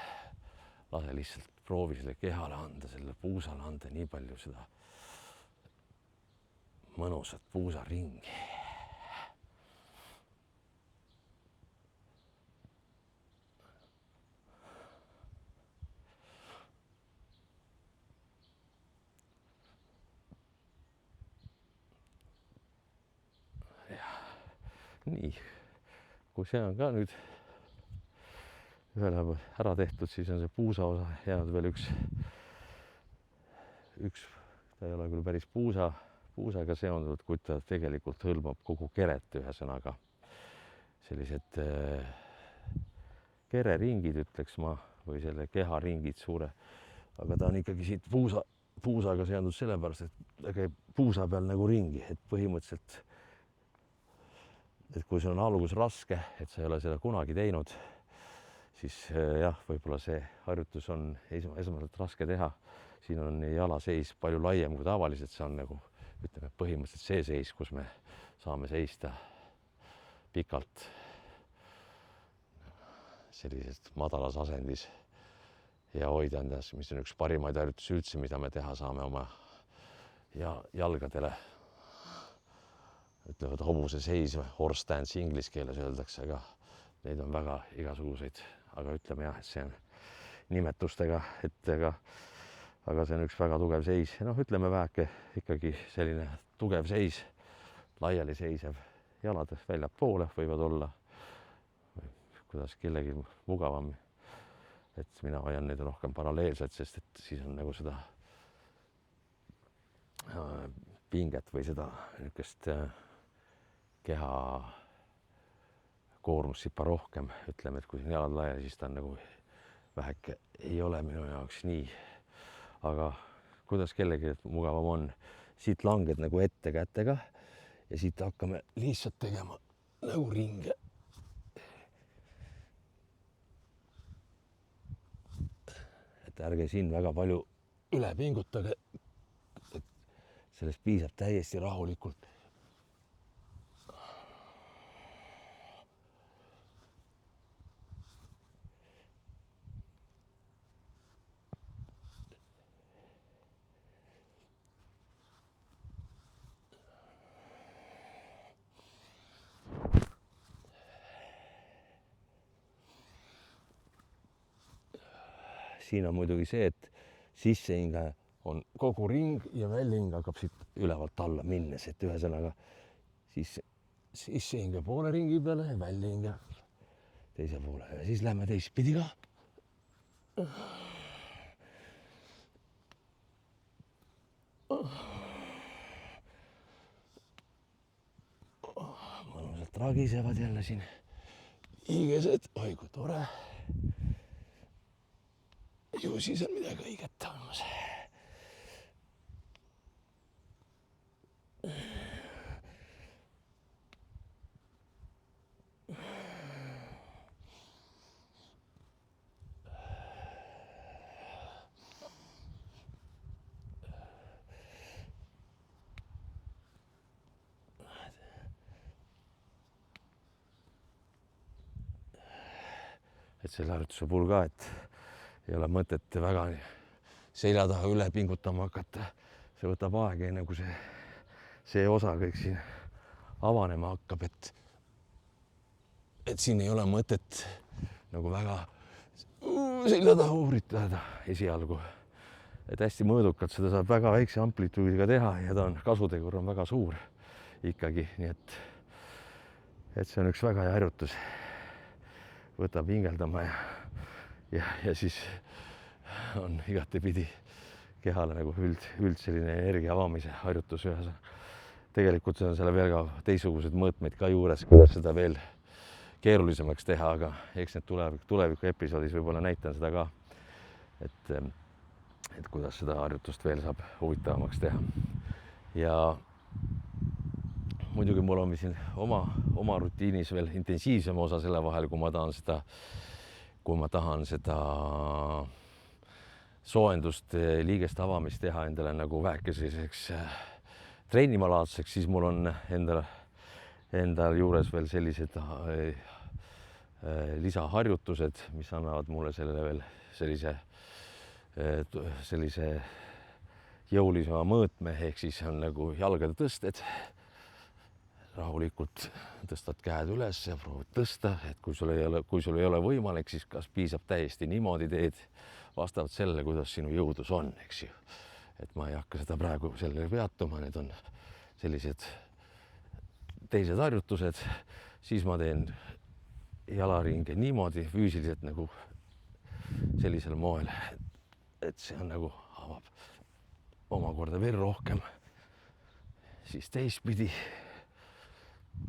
Lase lihtsalt proovi selle kehale anda, selle puusale anda nii palju seda mõnusat puusaringi. Nii, kui see on ka nüüd ühele ära tehtud, siis on see puusa osa jäänud veel üks, ta ei ole küll päris puusaga seonduvalt, kuid ta tegelikult hõlmab kogu keret, ühesõnaga sellised kereringid, ütleks ma, või selle keharingid suure, aga ta on ikkagi siit puusaga seondud sellepärast, et ta käib puusa peal nagu ringi, et põhimõtteliselt et kui sul on algus raske, et sa ei ole seda kunagi teinud, siis jah, võib-olla see harjutus on esmalt raske teha. Siin on jalaseis palju laiem kui tavaliselt, see on nagu, ütleme, põhimõtteliselt see seis, kus me saame seista pikalt sellises madalas asendis. ja hoida endas, mis on üks parimaid harjutusi üldse, mida me teha saame oma jalgadele. Ütlevad hobuse seis, horse stance inglise keeles öeldakse, aga neid on väga igasuguseid, aga ütleme jah, et see on nimetustega, aga see on üks väga tugev seis. Noh, ütleme väheke ikkagi selline tugev seis, laiali seisev, jalad väljapoole võivad olla, kuidas kellegi mugavam. Et mina hoian neid rohkem paralleelselt, sest et siis on nagu seda pinget või seda niisugust keha koormust sipa rohkem. Ütleme, et kui siin jalad laiali, siis ta on nagu väheke ei ole minu jaoks nii. Aga kuidas kellegi mugavam on, siit langed nagu ette kätega ja siit hakkame lihtsalt tegema nagu ringe. Et ärge siin väga palju üle pingutage. Sellest piisab täiesti rahulikult. Siin on muidugi see, et sissehinge on kogu ring ja väljahing hakkab siit ülevalt alla minnes, et ühesõnaga siis sissehinge poole ringi peale ja väljahinge teise poole ja siis lähme teistpidi ka. Mõnusalt ragisevad jälle siin hiigesed, oi kui tore. Ju siis on midagi õiget toimus. Et selle harjutuse puhul ka, et ei ole mõtet väga selja taha üle pingutama hakata. See võtab aega, enne kui see osa kõik siin avanema hakkab, et siin ei ole mõtet nagu väga selja taha uuritada esialgu. Et hästi mõõdukalt seda saab väga väikse amplituudiga teha ja ta on kasutegur on väga suur ikkagi, nii et see on üks väga hea harjutus. Võtab hingeldama ja siis on igatepidi kehale nagu üld selline energia avamise harjutus ühes. Tegelikult see on selle veel ka teisugused mõõtmeid ka juures, kuidas seda veel keerulisemaks teha, aga eks need tuleviku episoodis võib-olla näitan seda ka, et kuidas seda harjutust veel saab huvitavamaks teha. Ja muidugi mul on siin oma rutiinis veel intensiivsem osa selle vahel, kui ma tahan seda soojendust, liigeste avamist teha endale nagu väikeseks treenimaalaadseks, siis mul on endal juures veel sellised lisaharjutused, mis annavad mulle sellele veel sellise jõulisema mõõtme, ehk siis on nagu jalgade tõsted. Rahulikult tõstad käed üles ja proovid tõsta, et kui sul ei ole võimalik, siis kas piisab täiesti niimoodi teed vastavalt sellele, kuidas sinu jõudlus on, eks ju. Et ma ei hakka seda praegu sellele peatuma, need on sellised teised harjutused, siis ma teen jalaringe niimoodi füüsiliselt nagu sellisel moel, et see on nagu avab omakorda veel rohkem, siis teistpidi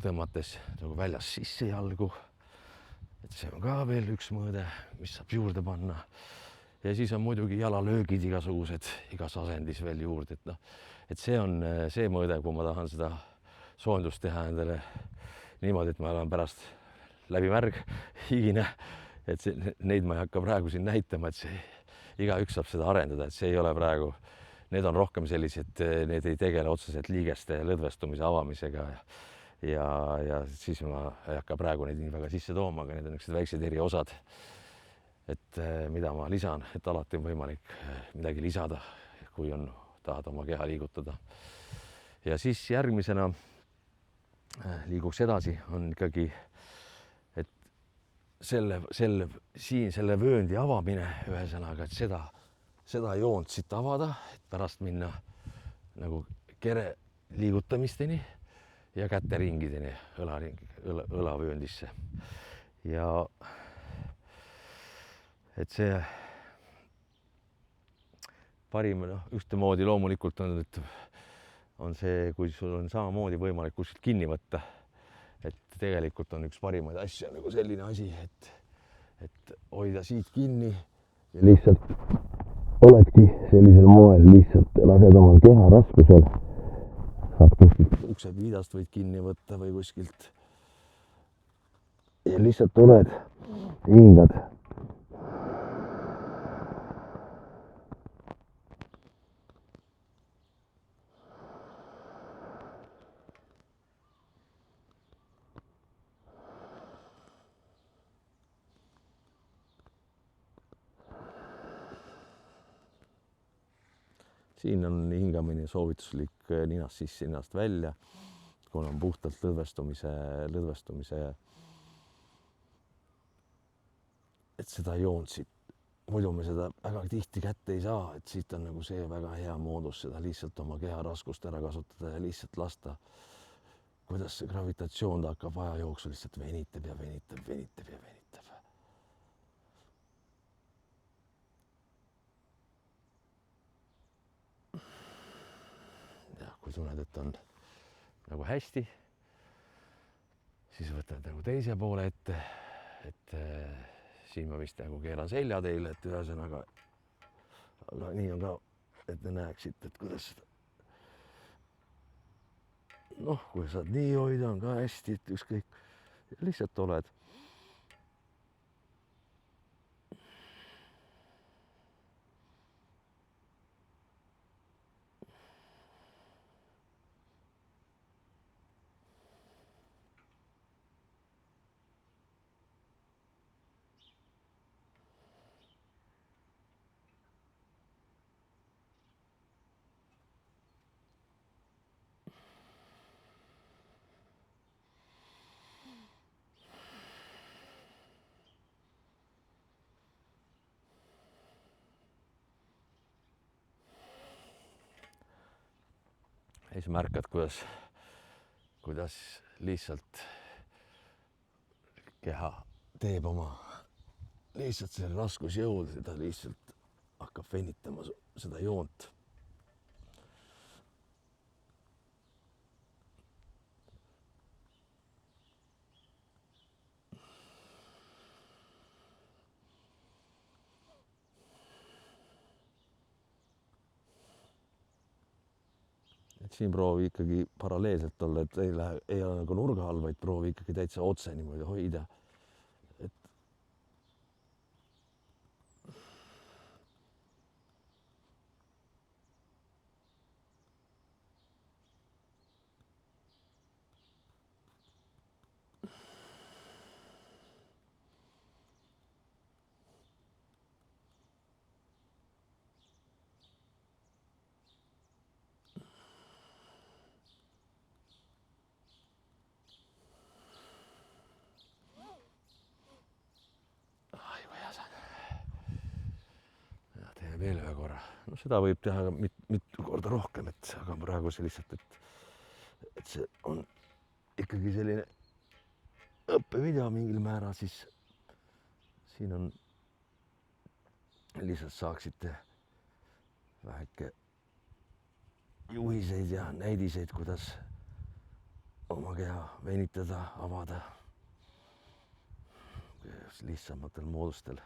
tõmmates nagu väljas sisse jalgu, et see on ka veel üks mõõde, mis saab juurde panna. Ja siis on muidugi jalalöögid igasugused igas asendis veel juurde, et see on see mõõde, kui ma tahan seda soojendust teha endale niimoodi, et ma olen pärast läbi märg, higine, et neid ma ei hakka praegu siin näitama, et see igaüks saab seda arendada, et see ei ole praegu, need on rohkem sellised, need ei tegele otseselt liigeste lõdvestumise avamisega ja siis ma ei hakka praegu neid nii väga sisse tooma, aga need on niisugused väiksed eriosad. et mida ma lisan, et alati on võimalik midagi lisada, kui tahad oma keha liigutada. Ja siis järgmisena liiguks edasi, on ikkagi, et selle vööndi avamine, ühesõnaga, et seda joont siit avada, et pärast minna nagu kere liigutamisteni ja käteringideni õlavööndisse. Ja et see parim, ühtemoodi loomulikult on see, kui sul on samamoodi võimalik kuskilt kinni võtta. Et tegelikult on üks parimaid asju nagu selline asi, et hoida siit kinni ja lihtsalt oledki sellisel moel, lihtsalt lased omal keha raskusel. Saad kuskilt uksepiidast võid kinni võtta või kuskilt. Ja lihtsalt oled, hingad. Siin on hingamine soovituslik ninast sisse, ninast välja, kuna on puhtalt lõdvestumise, et seda joont siit, muidu me seda väga tihti kätte ei saa, et siit on nagu see väga hea moodus seda lihtsalt oma keha raskust ära kasutada ja lihtsalt lasta, kuidas see gravitatsioon hakkab aja jooksul lihtsalt venitab ja venitab, venitab ja venitab. Kui tunned, et on nagu hästi, siis võtad nagu teise poole ette, et siin ma vist nagu keeran selja teile, et ühesõnaga, aga nii on ka, et te näeksite, et kuidas seda, kui saad nii hoida, on ka hästi, et ükskõik, lihtsalt oled. Ja siis märkad, kuidas lihtsalt keha teeb oma lihtsalt selle raskusjõud, ta lihtsalt hakkab venitama seda joont. Siin proovi ikkagi paralleelselt olla, et ei ole nagu nurga all, vaid proovi ikkagi täitsa otse niimoodi hoida. Veel ühe korra. Seda võib teha mitu korda rohkem, aga praegu see lihtsalt, et see on ikkagi selline õppevideo mingil määral, siis siin on lihtsalt saaksite väheke juhiseid ja näidiseid, kuidas oma keha venitada, avada lihtsamatel moodustel.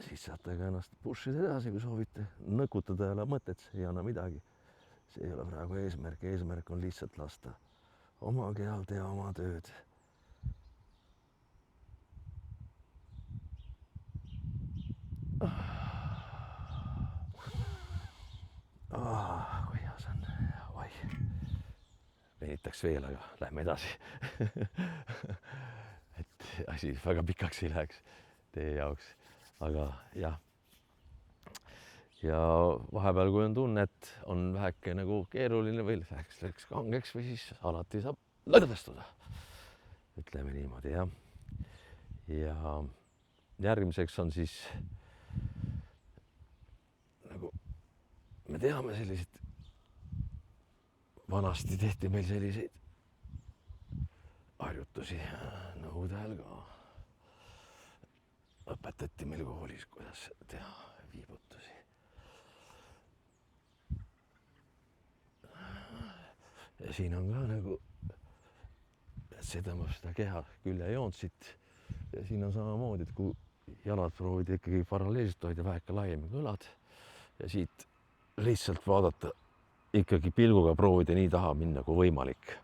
Siis saate ka ennast push'ida edasi, kui soovite. Nõkutada ei ole mõtet, see ei anna midagi. See ei ole praegu eesmärk. Eesmärk on lihtsalt lasta oma kehal teha oma tööd. kuidas on, oi, venitaks veel, aga lähme edasi et asi väga pikaks ei läheks teie jaoks, aga jah. Ja vahepeal, kui on tunne, et on väheke nagu keeruline või läks kangeks või siis alati saab lõdvestuda. Ütleme niimoodi, jah. Ja järgmiseks on siis nagu me teame selliseid, vanasti tehti meil selliseid harjutusi nõukogude ajal ka. Õpetati meil koolis, kuidas teha viibutusi. Ja siin on ka nagu, et see tõmbab seda keha küljejoont siit ja siin on samamoodi, et kui jalad proovida ikkagi paralleelselt hoida, väheke laiemini õlad ja siit lihtsalt vaadata, ikkagi pilguga proovida nii taha minna kui võimalik.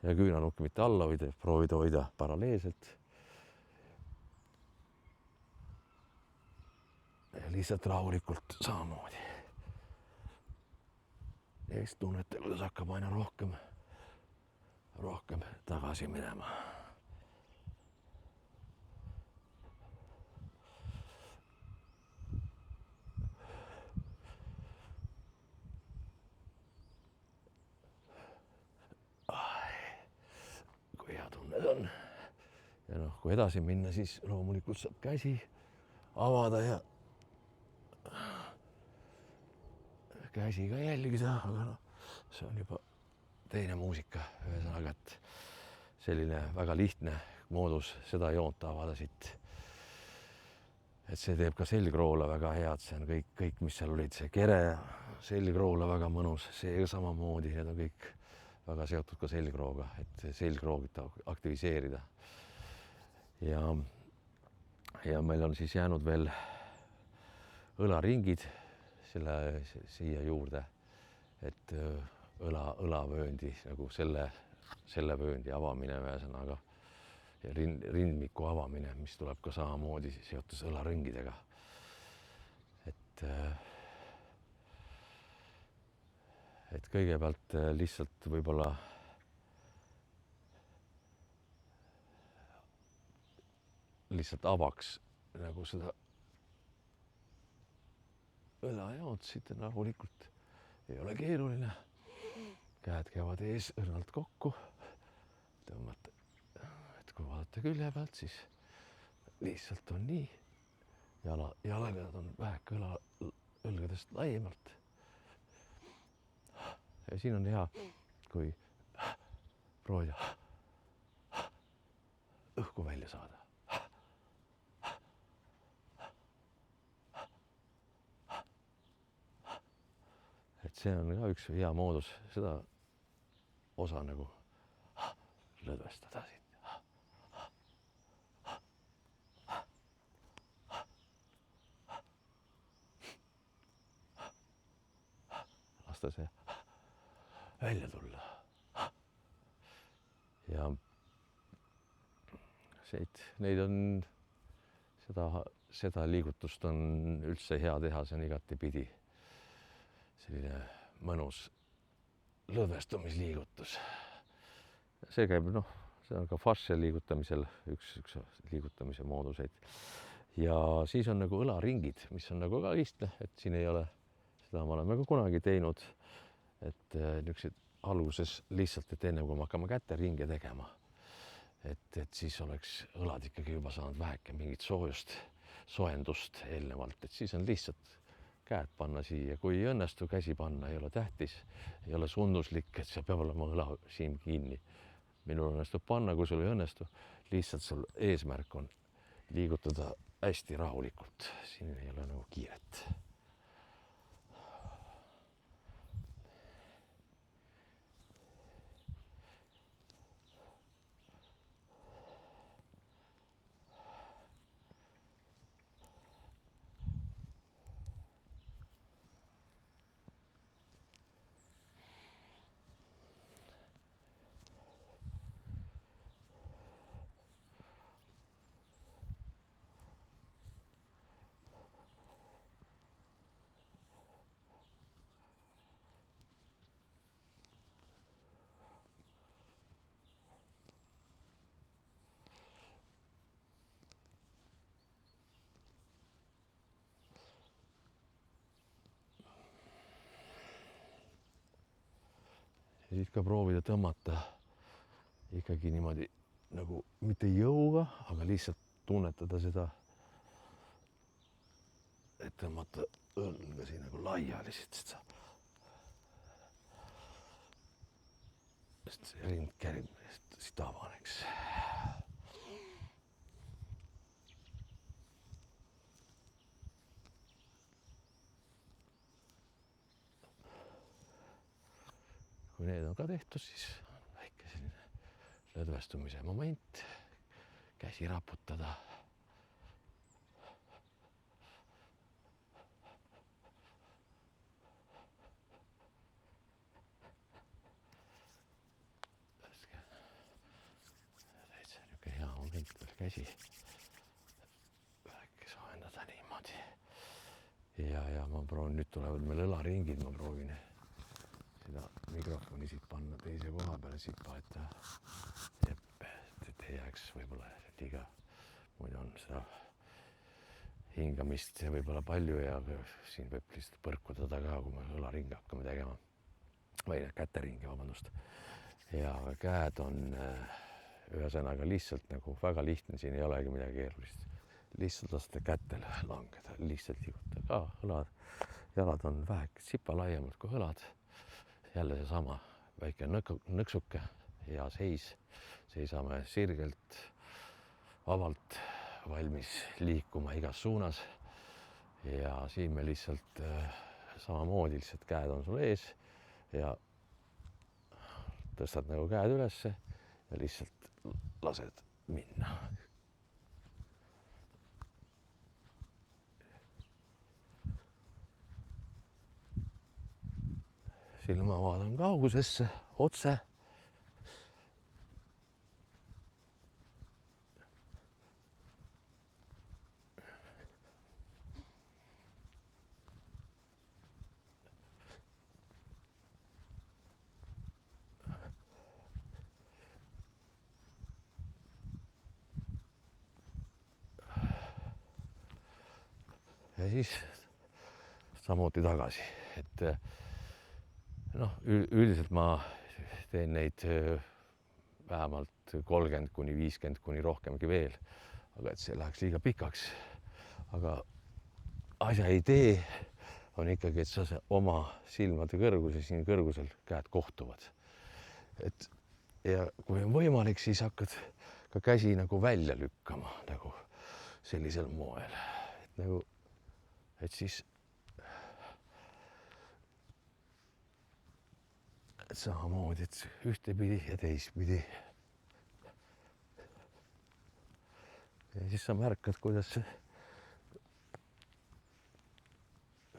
Ja küünanukki mitte alla hoida, proovida hoida paralleelselt. Ja lihtsalt rahulikult samamoodi. Ja siis tunnete, kuidas hakkab aina rohkem tagasi minema. Kui hea tunne see on. Ja noh, kui edasi minna, siis loomulikult saab käsi avada ja käsi ka jälgida, aga noh, see on juba teine muusika. Ühesõnaga, et selline väga lihtne moodus seda joont avada siit. Et see teeb ka selgroole väga head, see on kõik, mis seal olid, see kere, selgroole väga mõnus, see samamoodi, need on kõik väga seotud ka selgrooga, et selgroogit aktiviseerida. Ja meil on siis jäänud veel õlaringid siia juurde, et õlavööndi nagu selle vööndi avamine ühesõnaga ja rindmiku avamine, mis tuleb ka samamoodi seotus õlaringidega. Et kõigepealt lihtsalt võib-olla lihtsalt avaks nagu seda õlajoont siit rahulikult, ei ole keeruline. Käed käivad ees õrnalt kokku, tõmmata, et kui vaadata külje pealt, siis lihtsalt on nii. Jalagad on väheke õlgadest laiemalt. Ja siin on hea, kui proovida õhku välja saada. Et see on ka üks hea moodus seda osa nagu lõdvestada siit. Lasta see välja tulla. Ja neid on, seda liigutust on üldse hea teha, see on igatepidi selline mõnus lõdvestumisliigutus. See käib, see on ka fascia liigutamisel üks liigutamise mooduseid. Ja siis on nagu õlaringid, mis on nagu ka lihtne, et siin ei ole, seda me oleme ka kunagi teinud, et niisugused alguses lihtsalt, et enne kui me hakkame käteringe tegema, et siis oleks õlad ikkagi juba saanud väheke mingit soojendust eelnevalt, et siis on lihtsalt käed panna siia, kui ei õnnestu käsi panna, ei ole tähtis, ei ole sunduslik, et see peab olema õlasiim kinni. Minul õnnestub panna, kui sul ei õnnestu, lihtsalt sul eesmärk on liigutada hästi rahulikult, siin ei ole nagu kiiret. ja siis ka proovida tõmmata ikkagi niimoodi nagu mitte jõuga, aga lihtsalt tunnetada seda, et tõmmata õlga siin nagu laiali, sest see rind käib, siis tavaneks. Kui need on ka tehtud, siis on väike selline lõdvestumise moment, käsi raputada. Täitsa niisugune hea moment veel käsi väike soojendada niimoodi. Ja ma proovin, nüüd tulevad meil õlaringid, ma proovin seda mikrofoni siit panna teise koha peale sipa, et ei jääks võib-olla liiga, muidu on seda hingamist võib-olla palju ja siin võib lihtsalt põrkuda ka, kui me õlaringe hakkame tegema või käteringi, vabandust. Ja käed on ühesõnaga lihtsalt nagu väga lihtne, siin ei olegi midagi keerulist. Lihtsalt lasta kätel langeda, lihtsalt liigutada ka õlad, jalad on väheke sipa laiemalt kui õlad. Jälle seesama väike nõksuke, hea seis, seisame sirgelt, vabalt, valmis liikuma igas suunas. Ja siin me lihtsalt samamoodi, lihtsalt käed on sul ees ja tõstad nagu käed ülesse ja lihtsalt lased minna. Silma vaatan kaugusesse, otse. Ja siis samuti tagasi, et noh, üldiselt ma teen neid vähemalt 30 kuni 50 kuni rohkemgi veel, aga et see läheks liiga pikaks. Aga asja idee on ikkagi, et sa oma silmade kõrguse, siin kõrgusel käed kohtuvad. Ja kui on võimalik, siis hakkad ka käsi nagu välja lükkama nagu sellisel moel. Et siis samamoodi, et ühtepidi ja teistpidi. Ja siis sa märkad, kuidas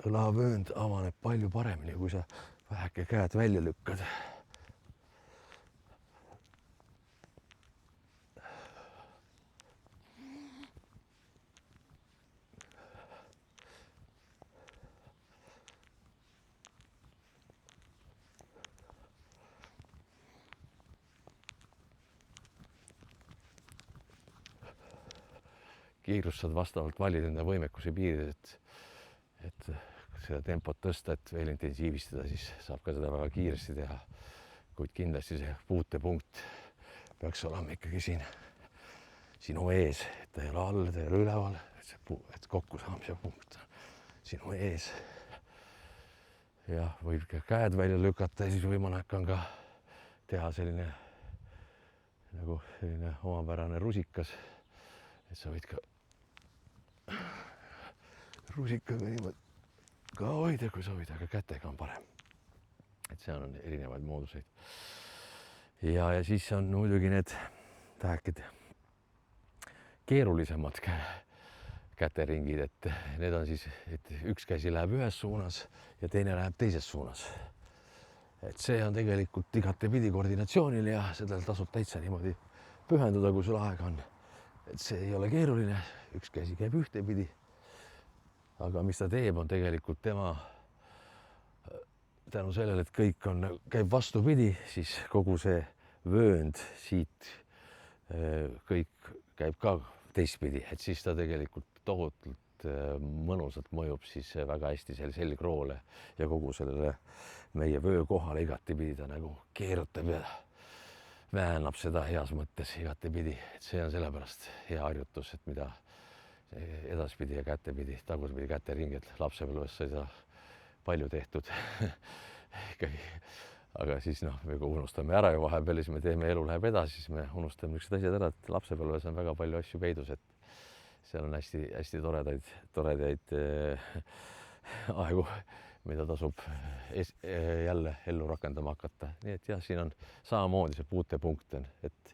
õlavöönd avaneb palju paremini, kui sa väheke käed välja lükkad. Kiirust saad vastavalt valida enda võimekuse piirides, et seda tempot tõsta, et veel intensiivistada, siis saab ka seda väga kiiresti teha. Kuid kindlasti see puutepunkt peaks olema ikkagi siin sinu ees, et ta ei ole all, ta ei ole üleval, et kokkusaamise punkt sinu ees. Ja võib ka käed välja lükata ja siis võimalik on ka teha selline nagu selline omapärane rusikas, et sa võid ka rusikaga niimoodi ka hoida, kui soovid, aga kätega on parem. Et seal on erinevaid mooduseid. Ja siis on muidugi need vähekid keerulisemad käteringid, et need on siis, et üks käsi läheb ühes suunas ja teine läheb teises suunas. Et see on tegelikult igatepidi koordinatsioonil ja seda tasub täitsa niimoodi pühenduda, kui sul aega on. Et see ei ole keeruline, üks käsi käib ühtepidi, aga mis ta teeb, on tegelikult tema tänu sellele, et kõik käib vastupidi, siis kogu see vöönd siit kõik käib ka teistpidi, et siis ta tegelikult tohutult võimalikult mõnusalt mõjub siis väga hästi selle selgroole ja kogu sellele meie vöökohale igatepidi ta nagu keerutab ja väänab seda heas mõttes igatepidi, et see on sellepärast hea harjutus, et mida edaspidi ja kättepidi, tagurpidi käteringed lapsepõlves sai seda palju tehtud ikkagi, aga siis noh, me unustame ära ja vahepeal siis me teeme, elu läheb edasi, siis me unustame niisugused asjad ära, et lapsepõlves on väga palju asju peidus, et seal on hästi toredaid aegu, mida tasub jälle ellu rakendama hakata. Nii et jah, siin on samamoodi see puutepunkt on, et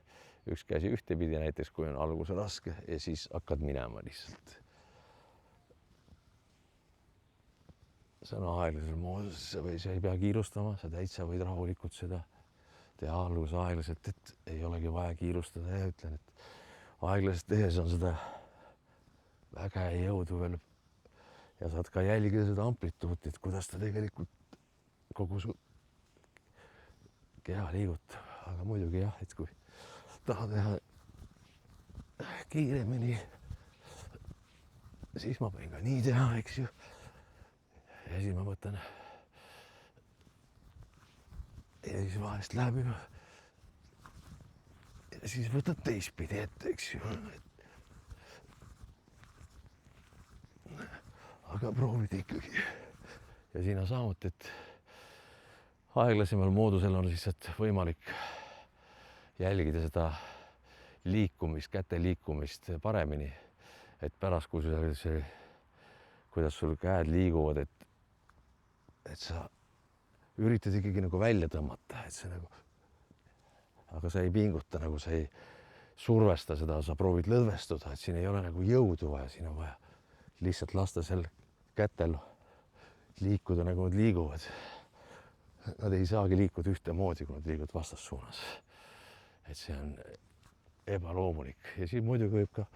üks käsi ühtepidi näiteks, kui on alguse raske ja siis hakkad minema lihtsalt. See on aeglasel moodus, sa ei pea kiirustama, sa täitsa võid rahulikult seda teha alguse aeglaselt, et ei olegi vaja kiirustada ja ütlen, et aeglaselt tehes on seda väge ja jõudu veel ja saad ka jälgida seda amplituuti, et kuidas ta tegelikult kogu su keha liigutab, aga muidugi jah, et kui tahad teha kiiremini, siis ma võin ka nii teha, eks ju. Ja siis ma võtan ja siis vahest läheb juba ja siis võtad teistpidi ette, eks ju. Aga proovid ikkagi. Ja siin on samuti, et aeglasemal moodusel on lihtsalt võimalik jälgida seda liikumist, käte liikumist paremini. Et pärast, kui see, kuidas sul käed liiguvad, et sa üritad ikkagi nagu välja tõmmata, et see nagu, aga sa ei pinguta, nagu sa ei survesta seda, sa proovid lõdvestuda, et siin ei ole nagu jõudu vaja, siin on vaja lihtsalt lasta seal kätel liikuda, nagu nad liiguvad. Nad ei saagi liikuda ühtemoodi, kui nad liiguvad vastassuunas. Et see on ebaloomulik ja siis muidugi võib ka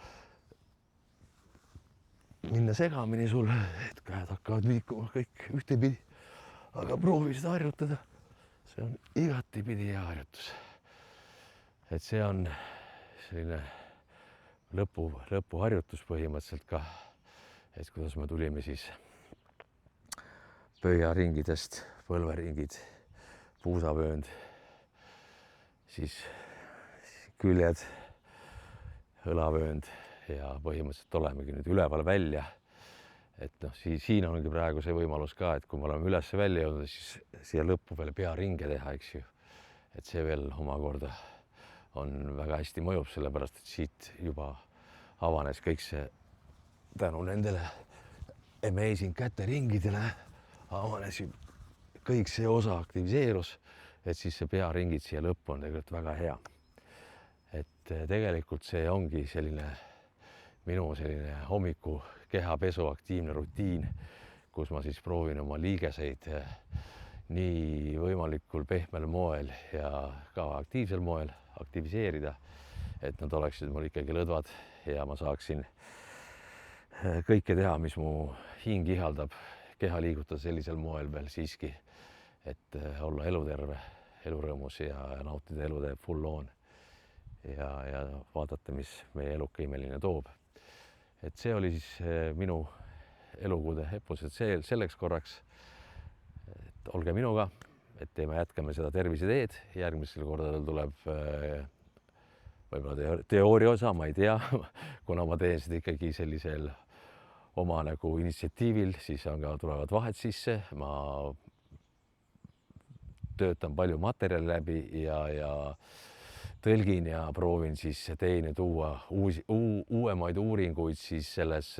minna segamini sul, et käed hakkavad liikuma kõik ühtepidi, aga proovi seda harjutada. See on igatepidi hea harjutus. Et see on selline lõpuharjutus põhimõtteliselt ka, et kuidas me tulime siis pöiaringidest, põlveringid, puusavöönd, siis küljed, õlavöönd ja põhimõtteliselt olemegi nüüd üleval välja. Et noh, siin ongi praegu see võimalus ka, et kui me oleme üles välja jõudnud, siis siia lõppu veel pearinge teha, eks ju. Et see veel omakorda on väga hästi mõjub, sellepärast et siit juba avanes kõik see tänu nendele amazing käteringidele avanes ju kõik see osa aktiviseerus, et siis see pearingid siia lõppu on tegelikult väga hea. Et tegelikult see ongi selline minu selline hommiku kehapesu aktiivne rutiin, kus ma siis proovin oma liigeseid nii võimalikul pehmel moel ja ka aktiivsel moel aktiviseerida, et nad oleksid mul ikkagi lõdvad ja ma saaksin kõike teha, mis mu hing ihaldab, keha liigutada sellisel moel veel siiski, et olla eluterve, elurõõmus ja nautida elude full on ja vaadata, mis meie eluke imeline toob. Et see oli siis minu elukuude epused selleks korraks, et olge minuga, et me jätkame seda terviseteed, järgmisel kordadel tuleb võib-olla teooria osa, ma ei tea, kuna ma teen seda ikkagi sellisel oma nagu initsiatiivil, siis on ka tulevad vahed sisse, ma töötan palju materjali läbi ja tõlgin ja proovin siis teine tuua uuemaid uuringuid siis selles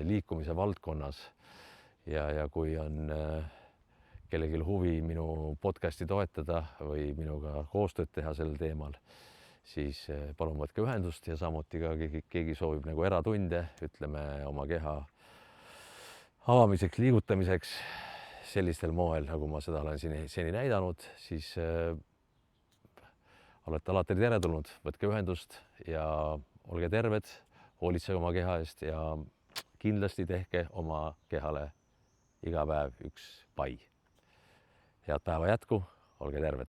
liikumise valdkonnas ja kui on kellelgi huvi minu podcasti toetada või minuga koostööd teha sel teemal, siis palun võtke ühendust ja samuti ka keegi soovib nagu eratunde, ütleme oma keha avamiseks, liigutamiseks sellistel moel, nagu ma seda olen seni näidanud, siis olete alati teretulnud, võtke ühendust ja olge terved, hoolitsege oma keha eest ja kindlasti tehke oma kehale iga päev üks pai. Head päeva jätku, olge terved.